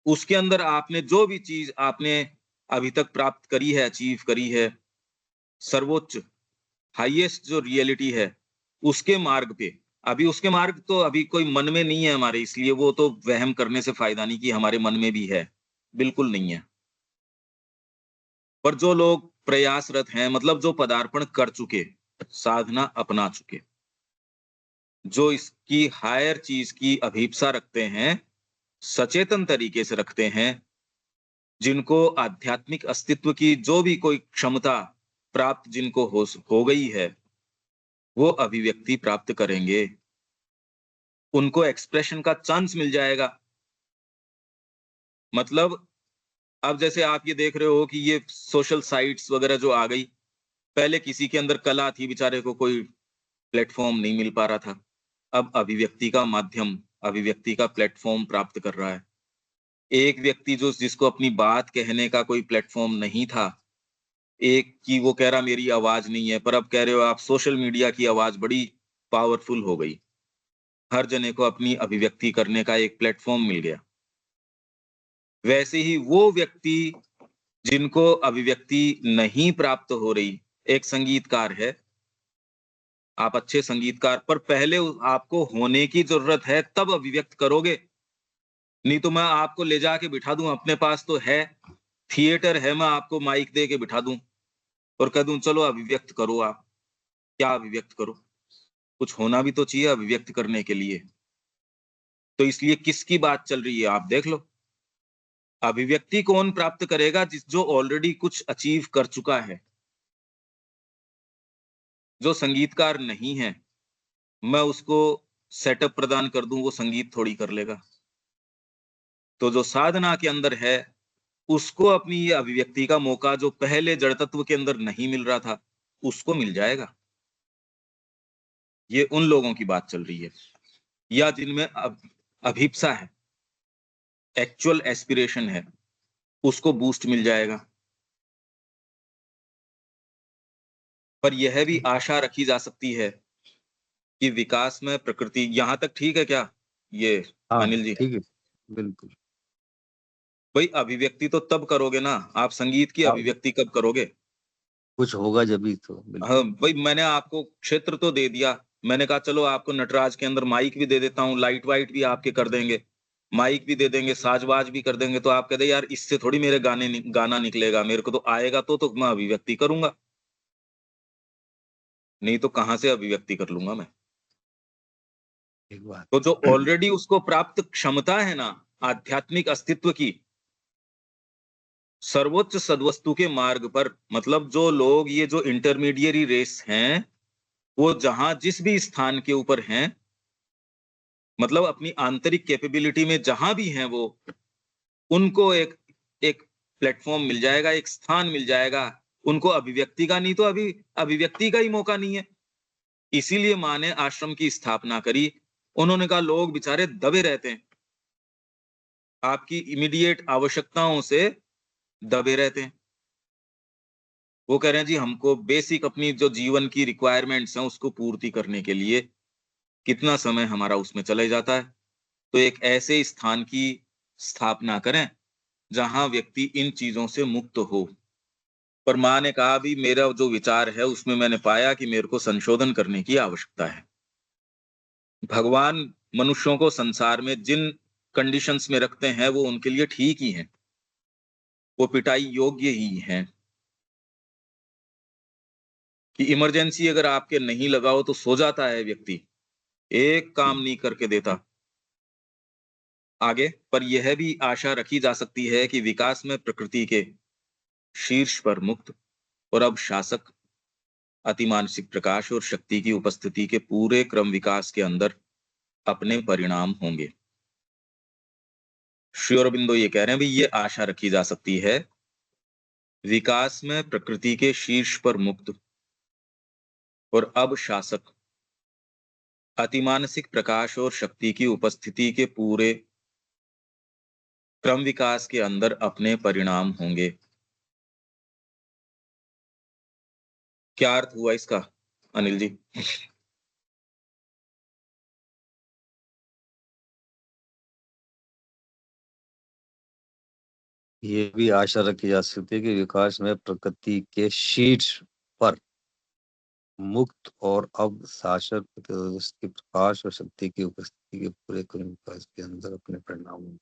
उसके अंदर आपने जो भी चीज आपने अभी तक प्राप्त करी है, अचीव करी है, सर्वोच्च हाईएस्ट जो रियलिटी है उसके मार्ग पे, अभी उसके मार्ग तो अभी कोई मन में नहीं है हमारे, इसलिए वो तो वहम करने से फायदा नहीं कि हमारे मन में भी है, बिल्कुल नहीं है। पर जो लोग प्रयासरत हैं, मतलब जो पदार्पण कर चुके, साधना अपना चुके, जो इसकी हायर चीज की अभीप्सा रखते हैं, सचेतन तरीके से रखते हैं, जिनको आध्यात्मिक अस्तित्व की जो भी कोई क्षमता प्राप्त जिनको हो गई है, वो अभिव्यक्ति प्राप्त करेंगे। उनको एक्सप्रेशन का चांस मिल जाएगा। मतलब अब जैसे आप ये देख रहे हो कि ये सोशल साइट्स वगैरह जो आ गई, पहले किसी के अंदर कला थी, बेचारे को कोई प्लेटफ़ॉर्म नहीं मिल पा रहा था। अब अभिव्यक्ति का माध्यम, अभिव्यक्ति का प्लेटफ़ॉर्म प्राप्त कर रहा है। एक व्यक्ति जो जिसको अपनी बात कहने का कोई प्लेटफ़ॉर्म नहीं था, एक की वो कह रहा मेरी आवाज़ नहीं है, पर अब कह रहे हो आप सोशल मीडिया की आवाज़ बड़ी पावरफुल हो गई। हर जने को अपनी अभिव्यक्ति करने का एक प्लेटफ़ॉर्म मिल गया। वैसे ही वो व्यक्ति जिनको अभिव्यक्ति नहीं प्राप्त हो रही, एक संगीतकार है, आप अच्छे संगीतकार पर पहले आपको होने की ज़रूरत है तब अभिव्यक्त करोगे। नहीं तो मैं आपको ले जाके बिठा दूँ, अपने पास तो है, थिएटर है, मैं आपको माइक दे के बिठा दूँ और कह दूँ चलो अभिव्यक्त करो आप। क्या अभिव्यक्त करो? कुछ होना भी तो चाहिए अभिव्यक्त करने के लिए। तो इसलिए किसकी बात चल रही है आप देख लो। अभिव्यक्ति कौन प्राप्त करेगा जो ऑलरेडी कुछ अचीव कर चुका है। जो संगीतकार नहीं है, मैं उसको सेटअप प्रदान कर दूँ, वो संगीत थोड़ी कर लेगा। तो जो साधना के अंदर है, उसको अपनी ये अभिव्यक्ति का मौका जो पहले जड़ तत्व के अंदर नहीं मिल रहा था, उसको मिल जाएगा। ये उन लोगों की बात चल रही है या जिनमें अभिप्सा है, एक्चुअल एस्पिरेशन है, उसको बूस्ट मिल जाएगा। पर यह भी आशा रखी जा सकती है कि विकास में प्रकृति यहाँ तक ठीक है क्या? ये हाँ, अनिल जी, ठीक है, बिल्कुल। भाई अभिव्यक्ति तो तब करोगे ना, आप संगीत की हाँ, अभिव्यक्ति कब करोगे? कुछ होगा जभी तो, हाँ, बिल्कुल। भाई मैंने आपको क्षेत्र तो दे दिया, मैंने कहा चलो आपको नटराज के अंदर माइक भी दे देता हूँ, लाइट वाइट भी आपके कर देंगे, माइक भी दे देंगे, साज-बाज भी कर देंगे, तो आप कहते यार इससे थोड़ी मेरे गाना निकलेगा, मेरे को तो आएगा तो मैं अभिव्यक्ति करूँगा। नहीं तो कहाँ से अभिव्यक्ति कर लूँगा मैं? एक बात। तो जो ऑलरेडी उसको प्राप्त क्षमता है ना, आध्यात्मिक अस्तित्व की, सर्वोच्च सद्वस्तु के मार्ग पर मतलब जो लोग ये जो इंटरमीडिएरी रेस हैं, वो जहाँ जिस भी स्थान के ऊपर हैं, मतलब अपनी आंतरिक कैपेबिलिटी में जहां भी हैं वो, उनको एक एक प्लेटफॉर्म मिल जाएगा, एक स्थान मिल जाएगा। उनको अभिव्यक्ति का नहीं तो अभी अभिव्यक्ति का ही मौका नहीं है। इसीलिए माँ ने आश्रम की स्थापना करी। उन्होंने कहा लोग बेचारे दबे रहते हैं, आपकी इमीडिएट आवश्यकताओं से दबे रहते हैं। वो कह रहे हैं जी हमको बेसिक अपनी जो जीवन की रिक्वायरमेंट्स हैं उसको पूर्ति करने के लिए कितना समय हमारा उसमें चले जाता है। तो एक ऐसे स्थान की स्थापना करें जहां व्यक्ति इन चीजों से मुक्त हो। पर माँ ने कहा भी मेरा जो विचार है उसमें मैंने पाया कि मेरे को संशोधन करने की आवश्यकता है। भगवान मनुष्यों को संसार में जिन कंडीशंस में रखते हैं वो उनके लिए ठीक ही हैं, वो पिटाई योग्य ही हैं। कि इमरजेंसी अगर आपके नहीं लगाओ तो सो जाता है व्यक्ति, एक काम नहीं करके देता आगे। पर यह भी आशा रखी जा सकती है कि विकास में प्रकृति के शीर्ष पर मुक्त और अब शासक अतिमानसिक प्रकाश और शक्ति की उपस्थिति के पूरे क्रम विकास के अंदर अपने परिणाम होंगे। श्री अरबिंदो ये कह रहे हैं भी ये आशा रखी जा सकती है विकास में प्रकृति के शीर्ष पर मुक्त और अब शासक अतिमानसिक प्रकाश और शक्ति की उपस्थिति के पूरे क्रम विकास के अंदर अपने परिणाम होंगे। क्या अर्थ हुआ इसका अनिल जी? ये भी आशा रखी जा सकती है कि विकास में प्रकृति के शीर्ष पर मुक्त और अब शासक की प्रकाश और शक्ति की उपस्थिति के पूरे क्रम विकास के अंदर अपने परिणाम।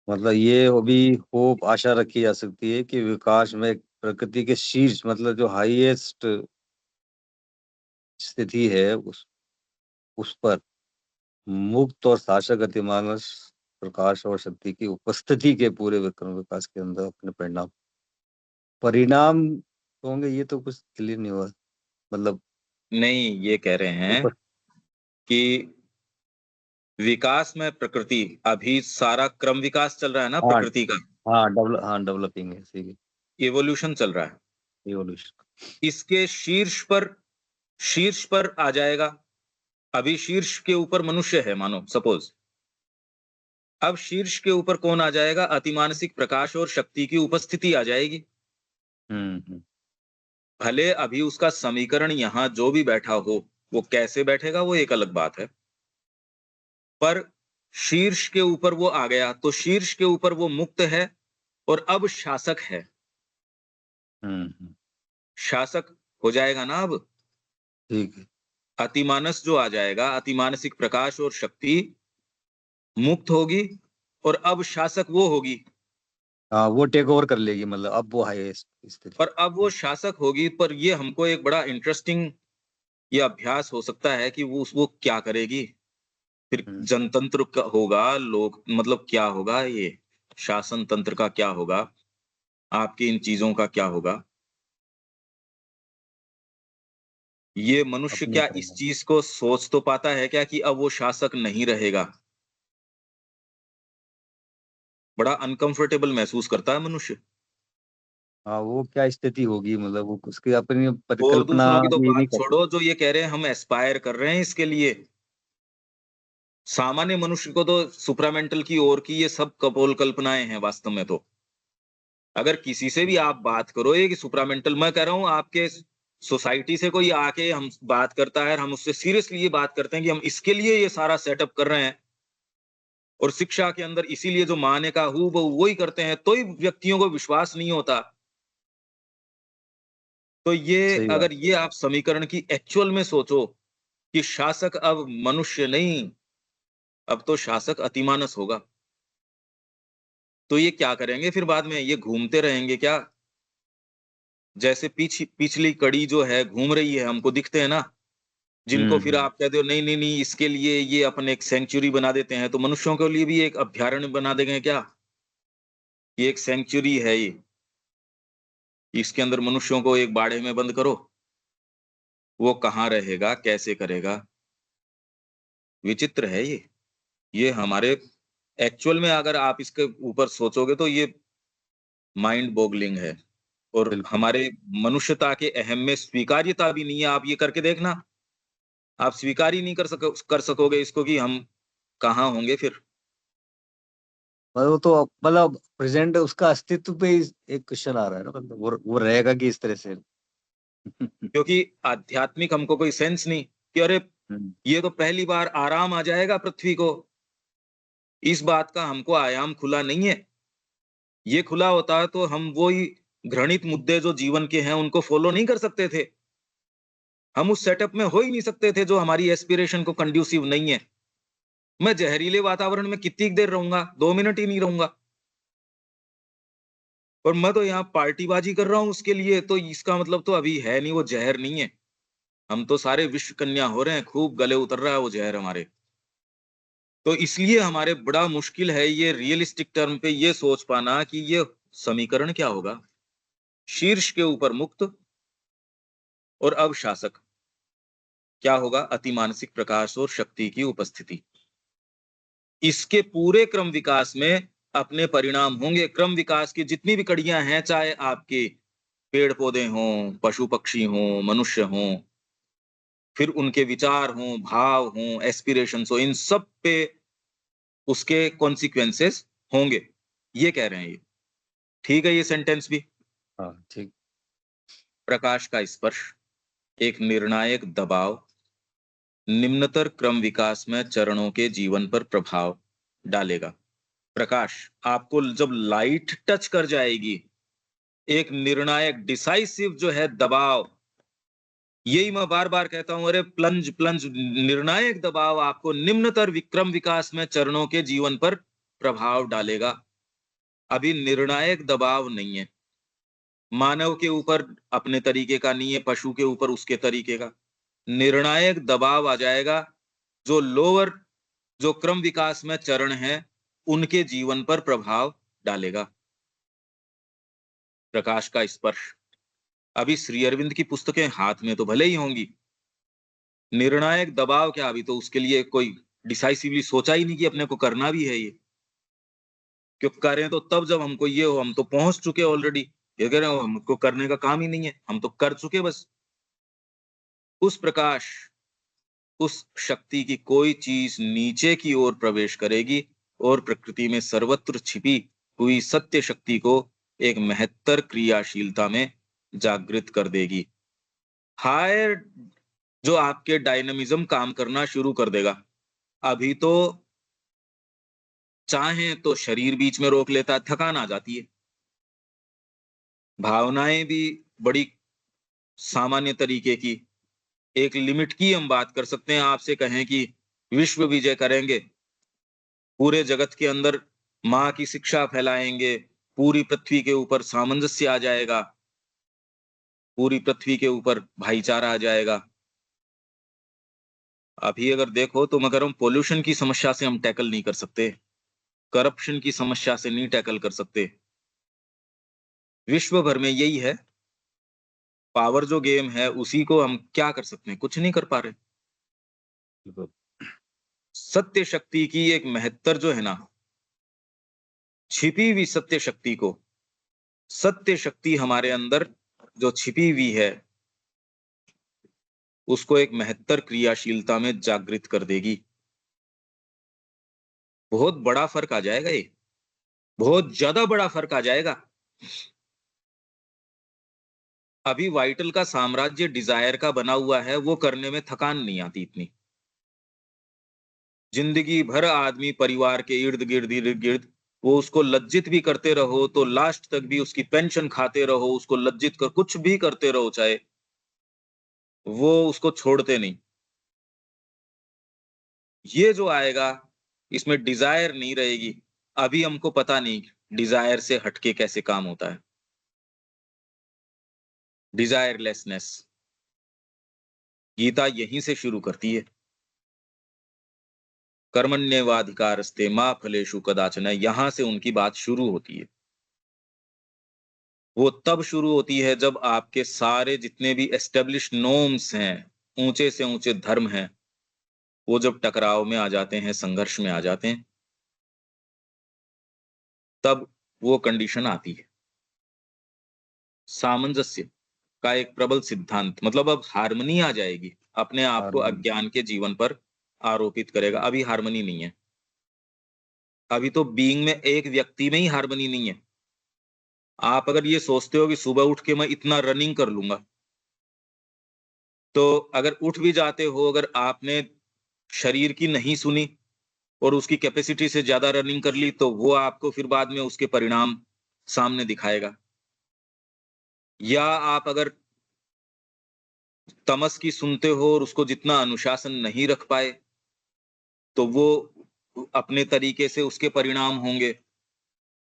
मतलब ये भी होप आशा रखी जा सकती है कि विकास में प्रकृति के शीर्ष मतलब जो हाईएस्ट स्थिति है उस पर मुक्त और शासक अतिमानस प्रकाश और शक्ति की उपस्थिति के पूरे विक्रम विकास के अंदर अपने परिणाम होंगे, ये तो कुछ क्लियर नहीं हुआ। मतलब नहीं, ये कह रहे हैं कि विकास में प्रकृति, अभी सारा क्रम विकास चल रहा है ना हाँ, प्रकृति का, डेवलपिंग है, सही, इवोल्यूशन चल रहा है। इवोल्यूशन। इसके शीर्ष पर आ जाएगा। अभी शीर्ष के ऊपर मनुष्य है मानो, सपोज। अब शीर्ष के ऊपर कौन आ जाएगा? अतिमानसिक प्रकाश और शक्ति की उपस्थिति आ जाएगी। भले अभी उसका समीकरण यहां जो भी बैठा हो, वो कैसे बैठेगा वो एक अलग बात है, पर शीर्ष के ऊपर वो आ गया तो शीर्ष के ऊपर वो मुक्त है और अब शासक है। शासक हो जाएगा ना अब। ठीक है। अतिमानस जो आ जाएगा, अतिमानसिक प्रकाश और शक्ति मुक्त होगी और अब शासक वो होगी। हाँ, वो टेक ओवर कर लेगी, मतलब अब वो है स्थिति। पर अब वो शासक होगी, पर ये हमको एक बड़ा इंटरेस्टिंग ये अभ्यास हो सकता है कि वो क्या करेगी। फिर जनतंत्र का होगा, लोग मतलब क्या होगा, ये शासन तंत्र का क्या होगा, आपकी इन चीजों का क्या होगा। ये मनुष्य अपने क्या इस चीज को सोच तो पाता है क्या कि अब वो शासक नहीं रहेगा? बड़ा अनकंफर्टेबल महसूस करता है मनुष्य। हाँ, वो क्या स्थिति होगी, मतलब वो उसकी अपनी और परिकल्पना दूसरों की तो भी नहीं बात कर छोड़ो, जो ये कह रहे हैं हम एस्पायर कर रहे हैं इसके लिए, सामान्य मनुष्य को तो सुप्रामेंटल की ओर की ये सब कपोल कल्पनाएं हैं वास्तव में। तो अगर किसी से भी आप बात करो ये कि सुप्रामेंटल, मैं कह रहा हूं आपके सोसाइटी से कोई आके हम बात करता है, हम उससे सीरियसली ये बात करते हैं कि हम इसके लिए ये सारा सेटअप कर रहे हैं और शिक्षा के अंदर इसीलिए जो माने का हूँ वो ही करते हैं, तो ही व्यक्तियों को विश्वास नहीं होता। तो ये सही बात। अगर ये आप समीकरण की एक्चुअल में सोचो कि शासक अब मनुष्य नहीं, अब तो शासक अतिमानस होगा, तो ये क्या करेंगे फिर बाद में? ये घूमते रहेंगे क्या? जैसे पिछली कड़ी जो है घूम रही है, हमको दिखते हैं ना, जिनको फिर आप कहते हो नहीं नहीं नहीं इसके लिए ये अपन एक सेंचुरी बना देते हैं, तो मनुष्यों के लिए भी एक अभ्यारण्य बना देंगे क्या? ये एक सेंचुरी है ये, इसके अंदर मनुष्यों को एक बाड़े में बंद करो, वो कहाँ रहेगा, कैसे करेगा? विचित्र है ये हमारे एक्चुअल में अगर आप इसके ऊपर सोचोगे तो ये माइंड बोगलिंग है। और बिल्कुल। हमारे मनुष्यता के अहम में स्वीकार्यता भी नहीं है। आप ये करके देखना, आप स्वीकार ही नहीं कर सकोगे इसको कि हम कहाँ होंगे फिर। मतलब वो तो मतलब प्रेजेंट उसका अस्तित्व पे ही एक क्वेश्चन आ रहा है ना, मतलब वो रहेगा कि इस तरह से। क्योंकि आध्यात्मिक हमको कोई सेंस नहीं कि अरे ये तो पहली बार आराम आ जाएगा पृथ्वी को, इस बात का हमको आयाम खुला नहीं है। ये खुला होता है तो हम वही घृणित मुद्दे जो जीवन के हैं उनको फॉलो नहीं कर सकते थे, हम उस सेटअप में हो ही नहीं सकते थे जो हमारी एस्पिरेशन को कंड्यूसिव नहीं है। मैं जहरीले वातावरण में कितनी देर रहूंगा? 2 मिनट ही नहीं रहूंगा। और मैं तो यहाँ पार्टीबाजी कर रहा हूँ उसके लिए, तो इसका मतलब तो अभी है नहीं, वो जहर नहीं है। हम तो सारे विश्व कन्या हो रहे हैं, खूब गले उतर रहा है वो जहर हमारे। तो इसलिए हमारे बड़ा मुश्किल है ये रियलिस्टिक टर्म पे ये सोच पाना कि ये समीकरण क्या होगा। शीर्ष के ऊपर मुक्त और अब शासक क्या होगा? अतिमानसिक प्रकाश और शक्ति की उपस्थिति। इसके पूरे क्रम विकास में अपने परिणाम होंगे। क्रम विकास की जितनी भी कड़ियां हैं, चाहे आपके पेड़ पौधे हों, पशु पक्षी हों, मनुष्य हों, फिर उनके विचार हों, भाव हों, एस्पिरेशंस हो, इन सब पे उसके कॉन्सिक्वेंसेस होंगे, ये कह रहे हैं ये। ठीक है ये सेंटेंस भी। हाँ, ठीक। प्रकाश का स्पर्श एक निर्णायक दबाव निम्नतर क्रम विकास में चरणों के जीवन पर प्रभाव डालेगा। प्रकाश आपको जब लाइट टच कर जाएगी, एक निर्णायक डिसाइसिव जो है दबाव, यही मैं बार बार कहता हूं, अरे प्लंज प्लंज, निर्णायक दबाव आपको निम्नतर विक्रम विकास में चरणों के जीवन पर प्रभाव डालेगा। अभी निर्णायक दबाव नहीं है, मानव के ऊपर अपने तरीके का नहीं है, पशु के ऊपर उसके तरीके का। निर्णायक दबाव आ जाएगा, जो लोअर जो क्रम विकास में चरण है उनके जीवन पर प्रभाव डालेगा। प्रकाश का स्पर्श। अभी श्री अरविंद की पुस्तकें हाथ में तो भले ही होंगी, निर्णायक दबाव क्या, अभी तो उसके लिए कोई डिसाइसिवली सोचा ही नहीं कि अपने को करना भी है ये। क्यों करें तो तब जब हमको ये हो, हम तो पहुंच चुके ऑलरेडी। ये कह रहे हो हमको करने का काम ही नहीं है, हम तो कर चुके बस। उस प्रकाश, उस शक्ति की कोई चीज नीचे की ओर प्रवेश करेगी और प्रकृति में सर्वत्र छिपी हुई सत्य शक्ति को एक महत्तर क्रियाशीलता में जागृत कर देगी। हायर जो आपके डायनामिज्म काम करना शुरू कर देगा। अभी तो चाहे तो शरीर बीच में रोक लेता है, थकान आ जाती है। भावनाएं भी बड़ी सामान्य तरीके की, एक लिमिट की हम बात कर सकते हैं। आपसे कहें कि विश्व विजय करेंगे, पूरे जगत के अंदर माँ की शिक्षा फैलाएंगे, पूरी पृथ्वी के ऊपर सामंजस्य आ जाएगा, पूरी पृथ्वी के ऊपर भाईचारा आ जाएगा। अभी अगर देखो तो मगर हम पोल्यूशन की समस्या से हम टैकल नहीं कर सकते, करप्शन की समस्या से नहीं टैकल कर सकते। विश्व भर में यही है, पावर जो गेम है उसी को हम क्या कर सकते हैं, कुछ नहीं कर पा रहे। बिल्कुल। सत्य शक्ति की एक महत्तर जो है ना, छिपी हुई सत्य शक्ति को, सत्य शक्ति हमारे अंदर जो छिपी हुई है उसको एक महत्तर क्रियाशीलता में जागृत कर देगी। बहुत बड़ा फर्क आ जाएगा, ये बहुत ज्यादा बड़ा फर्क आ जाएगा। अभी वाइटल का साम्राज्य डिजायर का बना हुआ है, वो करने में थकान नहीं आती इतनी। जिंदगी भर आदमी परिवार के इर्द गिर्द वो उसको लज्जित भी करते रहो तो लास्ट तक भी उसकी पेंशन खाते रहो, उसको लज्जित कर कुछ भी करते रहो, चाहे वो उसको छोड़ते नहीं। ये जो आएगा इसमें डिजायर नहीं रहेगी। अभी हमको पता नहीं डिजायर से हटके कैसे काम होता है। डिजायरलेसनेस, गीता यहीं से शुरू करती है। कर्मण्येवाधिकारस्ते मा फलेषु कदाचन, यहां से उनकी बात शुरू होती है। वो तब शुरू होती है जब आपके सारे जितने भी एस्टेब्लिश्ड नॉर्म्स हैं, ऊंचे से ऊंचे धर्म हैं, वो जब टकराव में आ जाते हैं, संघर्ष में आ जाते हैं, तब वो कंडीशन आती है। सामंजस्य का एक प्रबल सिद्धांत, मतलब अब हार्मनी आ जाएगी। अपने आप को हार्मनी। अज्ञान के जीवन पर आरोपित करेगा। अभी हार्मनी नहीं है। अभी तो बीइंग में, एक व्यक्ति में ही हार्मनी नहीं है। आप अगर ये सोचते हो कि सुबह उठ के मैं इतना रनिंग कर लूंगा, तो अगर उठ भी जाते हो, अगर आपने शरीर की नहीं सुनी और उसकी कैपेसिटी से ज्यादा रनिंग कर ली, तो वो आपको फिर बाद में उसके परिणाम सामने दिखाएगा। या आप अगर तमस की सुनते हो और उसको जितना अनुशासन नहीं रख पाए, तो वो अपने तरीके से उसके परिणाम होंगे।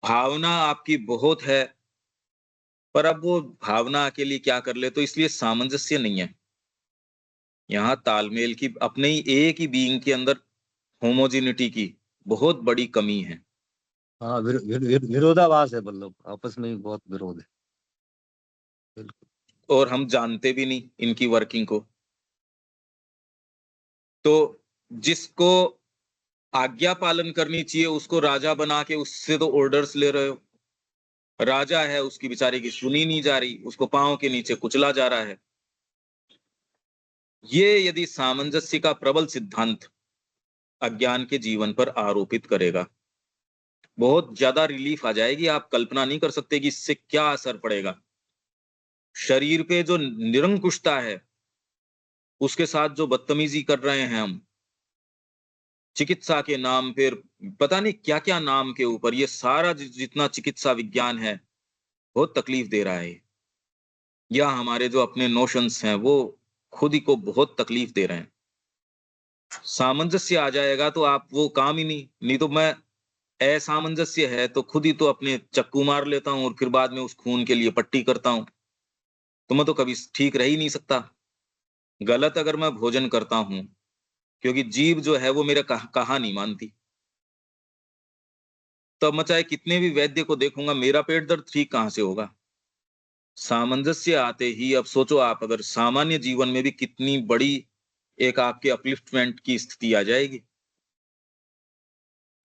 भावना आपकी बहुत है, पर अब वो भावना अकेली क्या कर ले, तो इसलिए सामंजस्य नहीं है। यहाँ तालमेल की, अपने ही एक ही बीइंग के अंदर होमोजिनिटी की बहुत बड़ी कमी है। हाँ, विरोधाभास है, मतलब आपस में ही बहुत विरोध है। बिल्कुल। और हम जानते भी नहीं इनकी वर्किंग को। तो जिसको आज्ञा पालन करनी चाहिए उसको राजा बना के उससे तो ऑर्डर्स ले रहे हो। राजा है, उसकी बेचारे की सुनी नहीं जा रही, उसको पांव के नीचे कुचला जा रहा है। ये यदि सामंजस्य का प्रबल सिद्धांत अज्ञान के जीवन पर आरोपित करेगा, बहुत ज्यादा रिलीफ आ जाएगी। आप कल्पना नहीं कर सकते कि इससे क्या असर पड़ेगा। शरीर पे जो निरंकुशता है, उसके साथ जो बदतमीजी कर रहे हैं हम, चिकित्सा के नाम पे, पता नहीं क्या क्या नाम के ऊपर, ये सारा जितना चिकित्सा विज्ञान है बहुत तकलीफ दे रहा है। या हमारे जो अपने नोशंस हैं वो खुद ही को बहुत तकलीफ दे रहे हैं। सामंजस्य आ जाएगा तो आप वो काम ही नहीं तो मैं, असामंजस्य है तो खुद ही तो अपने चक्कू मार लेता हूं और फिर बाद में उस खून के लिए पट्टी करता हूं। तो मैं तो कभी ठीक रह ही नहीं सकता। गलत अगर मैं भोजन करता हूं, क्योंकि जीभ जो है वो मेरा कहा नहीं मानती। तब मैं चाहे कितने भी वैद्य को देखूंगा, मेरा पेट दर्द ठीक कहाँ से होगा? सामंजस्य आते ही अब सोचो आप, अगर सामान्य जीवन में भी कितनी बड़ी एक आपके अपलिफ्टमेंट की स्थिति आ जाएगी।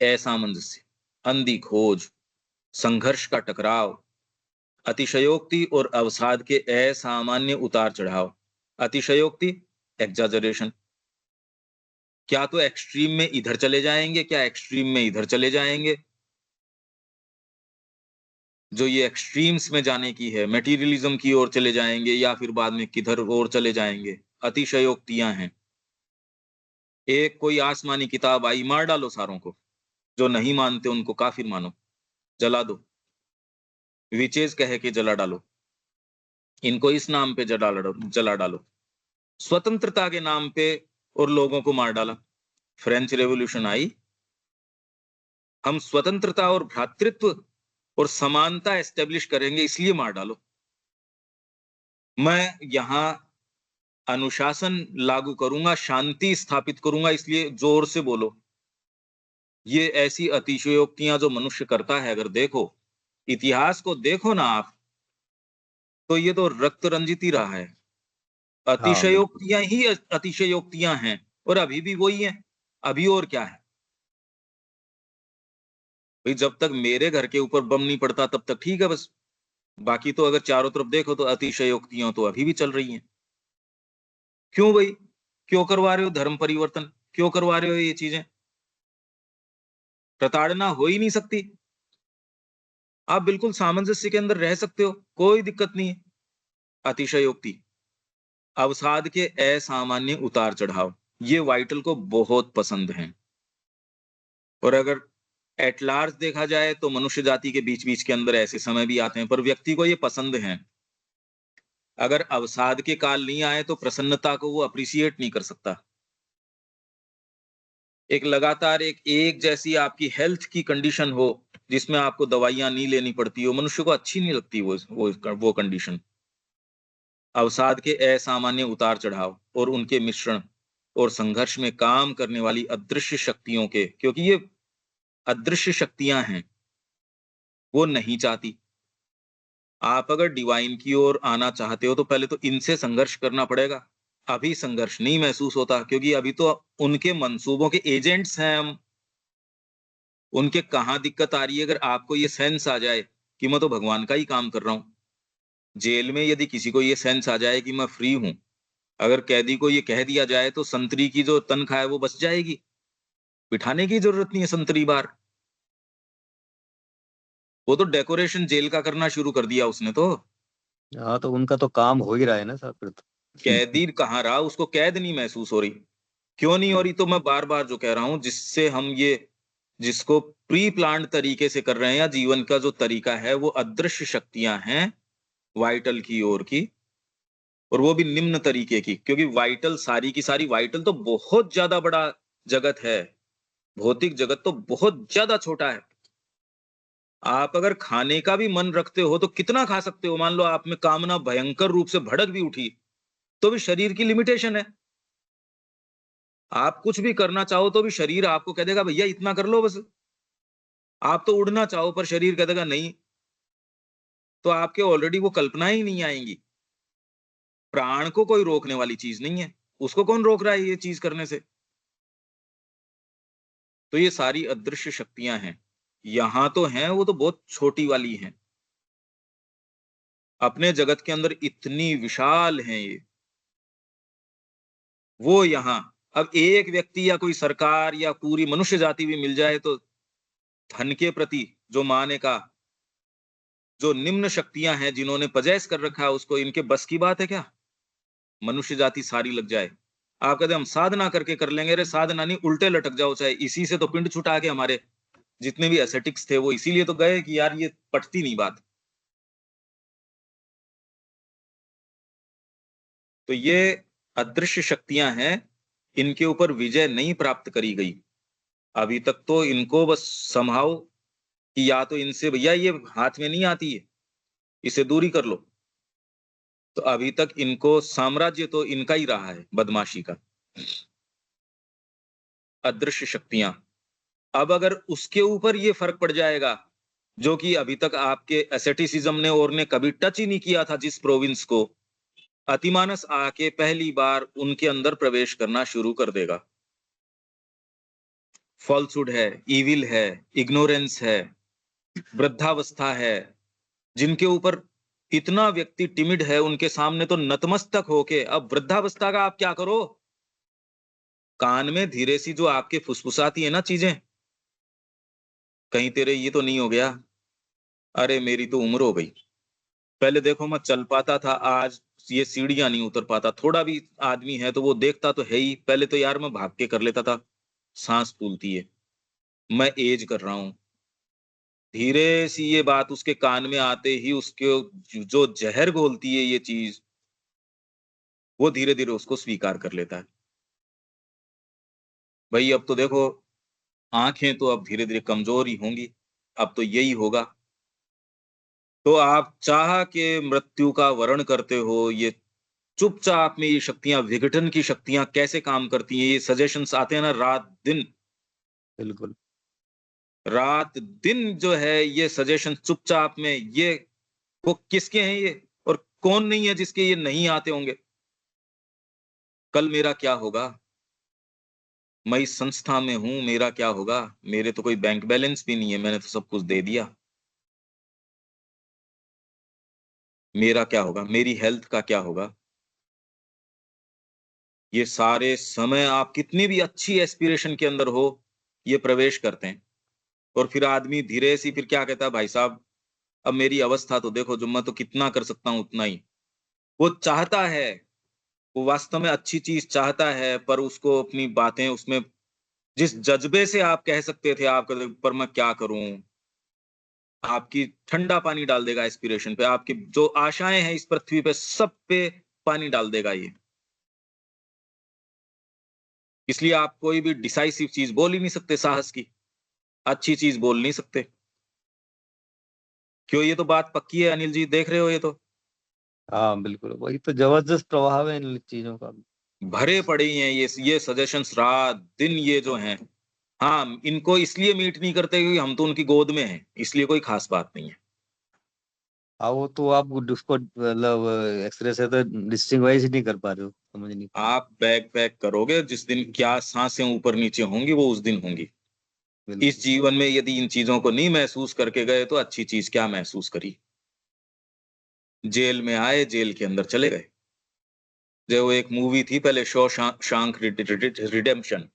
असामंजस्य, अंधी खोज, संघर्ष का टकराव, अतिशयोक्ति और अवसाद के असामान्य उतार चढ़ाव। अतिशयोक्ति, एग्जाजरेशन, क्या तो एक्सट्रीम में इधर चले जाएंगे, क्या एक्सट्रीम में इधर चले जाएंगे। जो ये एक्सट्रीम्स में जाने की है, मटेरियलिज्म की ओर चले जाएंगे या फिर बाद में किधर और चले जाएंगे, अतिशयोक्तियां हैं। एक कोई आसमानी किताब आई, मार डालो सारों को, जो नहीं मानते उनको काफिर मानो, जला दो, विचेज कह के जला डालो, इनको इस नाम पे जला डालो। स्वतंत्रता के नाम पे और लोगों को मार डाला। फ्रेंच रेवोल्यूशन आई, हम स्वतंत्रता और भ्रातृत्व और समानता एस्टेब्लिश करेंगे इसलिए मार डालो। मैं यहां अनुशासन लागू करूंगा, शांति स्थापित करूंगा, इसलिए जोर से बोलो। ये ऐसी अतिशयोक्तियां जो मनुष्य करता है, अगर देखो इतिहास को देखो ना आप, तो ये तो रक्त रंजित ही रहा है। हाँ, बिल्कुल। अतिशयोक्तियां ही अतिशयोक्तियां हैं और अभी भी वही हैं। अभी और क्या है भाई? जब तक मेरे घर के ऊपर बम नहीं पड़ता तब तक ठीक है बस। बाकी तो अगर चारों तरफ देखो तो अतिशयोक्तियां तो अभी भी चल रही हैं। क्यों भाई? क्यों करवा रहे हो धर्म परिवर्तन? क्यों करवा रहे हो ये चीजें? प्रताड़ना हो ही नहीं सकती। आप बिल्कुल सामंजस्य के अंदर रह सकते हो, कोई दिक्कत नहीं है। अतिशयोक्ति, अवसाद के असामान्य उतार चढ़ाव, ये वाइटल को बहुत पसंद हैं। और अगर एट लार्ज देखा जाए तो मनुष्य जाति के बीच बीच के अंदर ऐसे समय भी आते हैं, पर व्यक्ति को ये पसंद हैं। अगर अवसाद के काल नहीं आए तो प्रसन्नता को वो अप्रिशिएट नहीं कर सकता। एक लगातार एक जैसी आपकी हेल्थ की कंडीशन हो, जिसमें आपको दवाइयां नहीं लेनी पड़ती हो, मनुष्य को अच्छी नहीं लगती वो कंडीशन। अवसाद के असामान्य उतार चढ़ाव और उनके मिश्रण और संघर्ष में काम करने वाली अदृश्य शक्तियों के, क्योंकि ये अदृश्य शक्तियां हैं, वो नहीं चाहती। आप अगर डिवाइन की ओर आना चाहते हो तो पहले तो इनसे संघर्ष करना पड़ेगा। अभी संघर्ष नहीं महसूस होता क्योंकि अभी तो उनके मंसूबों के एजेंट्स हैं हम। उनके कहाँ दिक्कत आ रही है, अगर आपको ये सेंस आ जाए कि मैं तो भगवान का ही काम कर रहा हूं। जेल में यदि किसी को ये सेंस आ जाए कि मैं फ्री हूं, अगर कैदी को ये कह दिया जाए तो संतरी की जो तनख्वाह है वो बच जाएगी, बिठाने की जरूरत नहीं है संतरी बार। वो तो डेकोरेशन जेल का करना शुरू कर दिया उसने तो। हाँ, तो उनका तो काम हो ही रहा है ना साहब फिर तो। कैदी कहाँ रहा, उसको कैद नहीं महसूस हो रही। क्यों नहीं हो रही? तो मैं बार बार जो कह रहा हूं, जिससे हम ये जिसको प्री प्लान्ड तरीके से कर रहे हैं, या जीवन का जो तरीका है वो अदृश्य शक्तियां हैं वाइटल की ओर की, और वो भी निम्न तरीके की। क्योंकि वाइटल सारी की सारी, वाइटल तो बहुत ज्यादा बड़ा जगत है, भौतिक जगत तो बहुत ज्यादा छोटा है। आप अगर खाने का भी मन रखते हो तो कितना खा सकते हो? मान लो आप में कामना भयंकर रूप से भड़क भी उठी, तो भी शरीर की लिमिटेशन है। आप कुछ भी करना चाहो तो भी शरीर आपको कह देगा भैया इतना कर लो बस। आप तो उड़ना चाहो पर शरीर कह देगा नहीं, तो आपके ऑलरेडी वो कल्पनाएं ही नहीं आएंगी। प्राण को कोई रोकने वाली चीज नहीं है, उसको कौन रोक रहा है ये चीज करने से? तो ये सारी अदृश्य शक्तियां हैं, यहां तो हैं, वो तो बहुत छोटी वाली हैं। अपने जगत के अंदर इतनी विशाल हैं ये, वो यहां। अब एक व्यक्ति या कोई सरकार या पूरी मनुष्य जाति भी मिल जाए तो धन के प्रति जो माने का, जो निम्न शक्तियां हैं जिन्होंने पजेस कर रखा है उसको, इनके बस की बात है क्या? मनुष्य जाति सारी लग जाए। आप कहते हम साधना करके कर लेंगे, अरे साधना नहीं, उल्टे लटक जाओ। चाहे इसी से तो पिंड छुटा के हमारे जितने भी एसेटिक्स थे वो इसीलिए तो गए कि यार ये पटती नहीं बात। तो ये अदृश्य शक्तियां हैं, इनके ऊपर विजय नहीं प्राप्त करी गई अभी तक। तो इनको बस संभाओ कि या तो इनसे भैया ये हाथ में नहीं आती है, इसे दूरी कर लो। तो अभी तक इनको साम्राज्य तो इनका ही रहा है, बदमाशी का। अदृश्य शक्तियां अब अगर उसके ऊपर ये फर्क पड़ जाएगा, जो कि अभी तक आपके एसेटिसिज्म ने और ने कभी टच ही नहीं किया था जिस प्रोविंस को, अतिमानस आके पहली बार उनके अंदर प्रवेश करना शुरू कर देगा। फॉल्सहुड है, इविल है, इग्नोरेंस है, वृद्धावस्था है, जिनके ऊपर इतना व्यक्ति टिमिड है, उनके सामने तो नतमस्तक होके, अब वृद्धावस्था का आप क्या करो, कान में धीरे सी जो आपके फुसफुसाती है ना चीजें, कहीं तेरे ये तो नहीं हो गया, अरे मेरी तो उम्र हो गई, पहले देखो मैं चल पाता था, आज ये सीढ़ियां नहीं उतर पाता, थोड़ा भी आदमी है तो वो देखता तो है ही, पहले तो यार मैं भाग के कर लेता था, सांस फूलती है, मैं एज कर रहा हूं। धीरे सी ये बात उसके कान में आते ही उसके जो जहर घोलती है ये चीज, वो धीरे धीरे उसको स्वीकार कर लेता है। भाई अब तो देखो, आंखें तो अब धीरे धीरे कमजोर ही होंगी, अब तो यही होगा। तो आप चाह के मृत्यु का वर्ण करते हो, ये चुपचाप में ये शक्तियां, विघटन की शक्तियां कैसे काम करती हैं, ये सजेशंस आते हैं ना रात दिन, बिल्कुल। रात दिन जो है ये सजेशन चुपचाप में, ये वो किसके हैं ये, और कौन नहीं है जिसके ये नहीं आते होंगे। कल मेरा क्या होगा, मैं इस संस्था में हूं, मेरा क्या होगा, मेरे तो कोई बैंक बैलेंस भी नहीं है, मैंने तो सब कुछ दे दिया, मेरा क्या होगा, मेरी हेल्थ का क्या होगा। ये सारे समय आप कितनी भी अच्छी एस्पिरेशन के अंदर हो, ये प्रवेश करते हैं, और फिर आदमी धीरे सी फिर क्या कहता है, भाई साहब अब मेरी अवस्था तो देखो, जो मैं तो कितना कर सकता हूं उतना ही। वो चाहता है, वो वास्तव में अच्छी चीज चाहता है, पर उसको अपनी बातें उसमें, जिस जज्बे से आप कह सकते थे आप पर मैं क्या करूं, आपकी ठंडा पानी डाल देगा एस्पिरेशन पे, आपकी जो आशाएं हैं इस पृथ्वी पे सब पे पानी डाल देगा ये। इसलिए आप कोई भी डिसाइसिव चीज बोल ही नहीं सकते, साहस की अच्छी चीज बोल नहीं सकते। क्यों, ये तो बात पक्की है अनिल जी, देख रहे हो ये तो हाँ बिल्कुल, वही तो जबरदस्त प्रभाव है इन चीजों का। भरे पड़े ही हैं ये सजेशंस रात दिन, ये जो हैं। हाँ, इनको इसलिए मीट नहीं करते क्योंकि हम तो उनकी गोद में हैं, इसलिए कोई खास बात नहीं है। हाँ, वो तो आप उसको मतलब एक्सरे से तो डिस्टिंग्वाइज ही नहीं कर पा रहे हो, समझ नहीं पा रहे। आप बैग पैक करोगे, जिस दिन क्या सांसें ऊपर नीचे होंगी वो उस दिन होंगी। इस बिल्कुल। जीवन में यदि इन चीजों को नहीं महसूस करके गए तो अच्छी चीज क्या महसूस करी। जेल में आए, जेल के अंदर चले गए। जो एक मूवी थी पहले, शॉशांक रिडेम्पशन,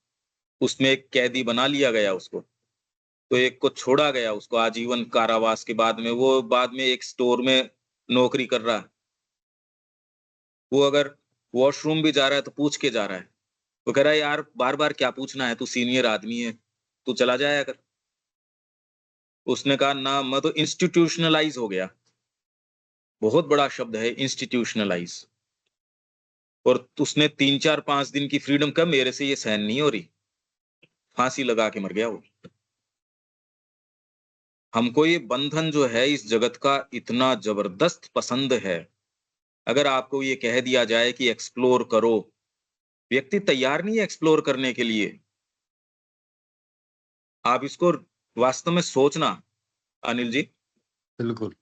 उसमें एक कैदी बना लिया गया उसको, तो एक को छोड़ा गया, उसको आजीवन कारावास के बाद में, वो बाद में एक स्टोर में नौकरी कर रहा है। वो अगर वॉशरूम भी जा रहा है तो पूछ के जा रहा है, वो कह रहा है यार बार बार क्या पूछना है, तू सीनियर आदमी है, तू चला जाया कर। उसने कहा ना, मैं तो इंस्टीट्यूशनलाइज हो गया, बहुत बड़ा शब्द है इंस्टीट्यूशनलाइज। और उसने 3 4 5 दिन की फ्रीडम, का मेरे से ये सहन नहीं हो रही, फांसी लगा के मर गया वो। हमको ये बंधन जो है इस जगत का इतना जबरदस्त पसंद है, अगर आपको ये कह दिया जाए कि एक्सप्लोर करो, व्यक्ति तैयार नहीं है एक्सप्लोर करने के लिए। आप इसको वास्तव में सोचना अनिल जी, बिल्कुल।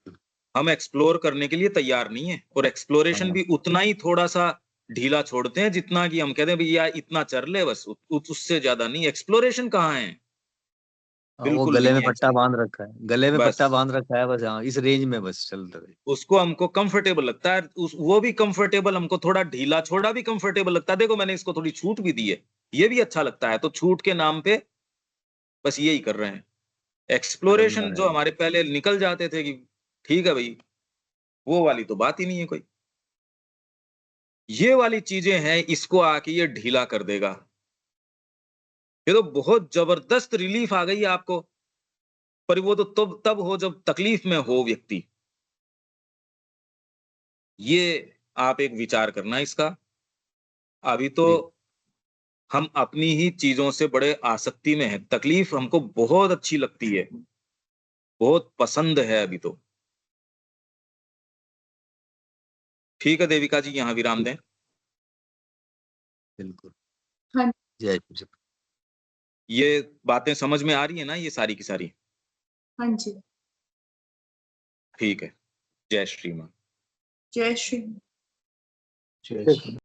हम एक्सप्लोर करने के लिए तैयार नहीं है, और एक्सप्लोरेशन हाँ भी उतना ही थोड़ा सा ढीला छोड़ते हैं जितना कि हम कहते हैं भैया इतना चर ले बस, उससे ज्यादा नहीं। एक्सप्लोरेशन कहाँ है, हाँ, वो बिल्कुल गले नहीं में है पट्टा बांध रखा है, गले में बस पट्टा बांध रखा है बस, हाँ इस रेंज में बस चल रहे। उसको हमको कंफर्टेबल लगता है, वो भी कंफर्टेबल, हमको थोड़ा ढीला छोड़ा भी कंफर्टेबल लगता है, देखो मैंने इसको थोड़ी छूट भी दी है, ये भी अच्छा लगता है, तो छूट के नाम पे बस यही कर रहे हैं। एक्सप्लोरेशन निरंतर जो है। हमारे पहले निकल जाते थे कि ठीक है भाई, वो वाली तो बात ही नहीं है कोई। ये वाली चीजें हैं, इसको आके ये ढीला कर देगा। ये तो बहुत जबरदस्त रिलीफ आ गई आपको, पर वो तो तब तब हो जब तकलीफ में हो व्यक्ति। ये आप एक विचार करना इसका। अभी तो जी। हम अपनी ही चीजों से बड़े आसक्ति में हैं, तकलीफ हमको बहुत अच्छी लगती है, बहुत पसंद है अभी तो। ठीक है देविका जी, यहाँ विराम दें। बिल्कुल। हाँ। जय श्री कृष्ण। ये बातें समझ में आ रही है ना, ये सारी की सारी? हाँ जी। ठीक है। जय श्री मां। जय श्री जय श्री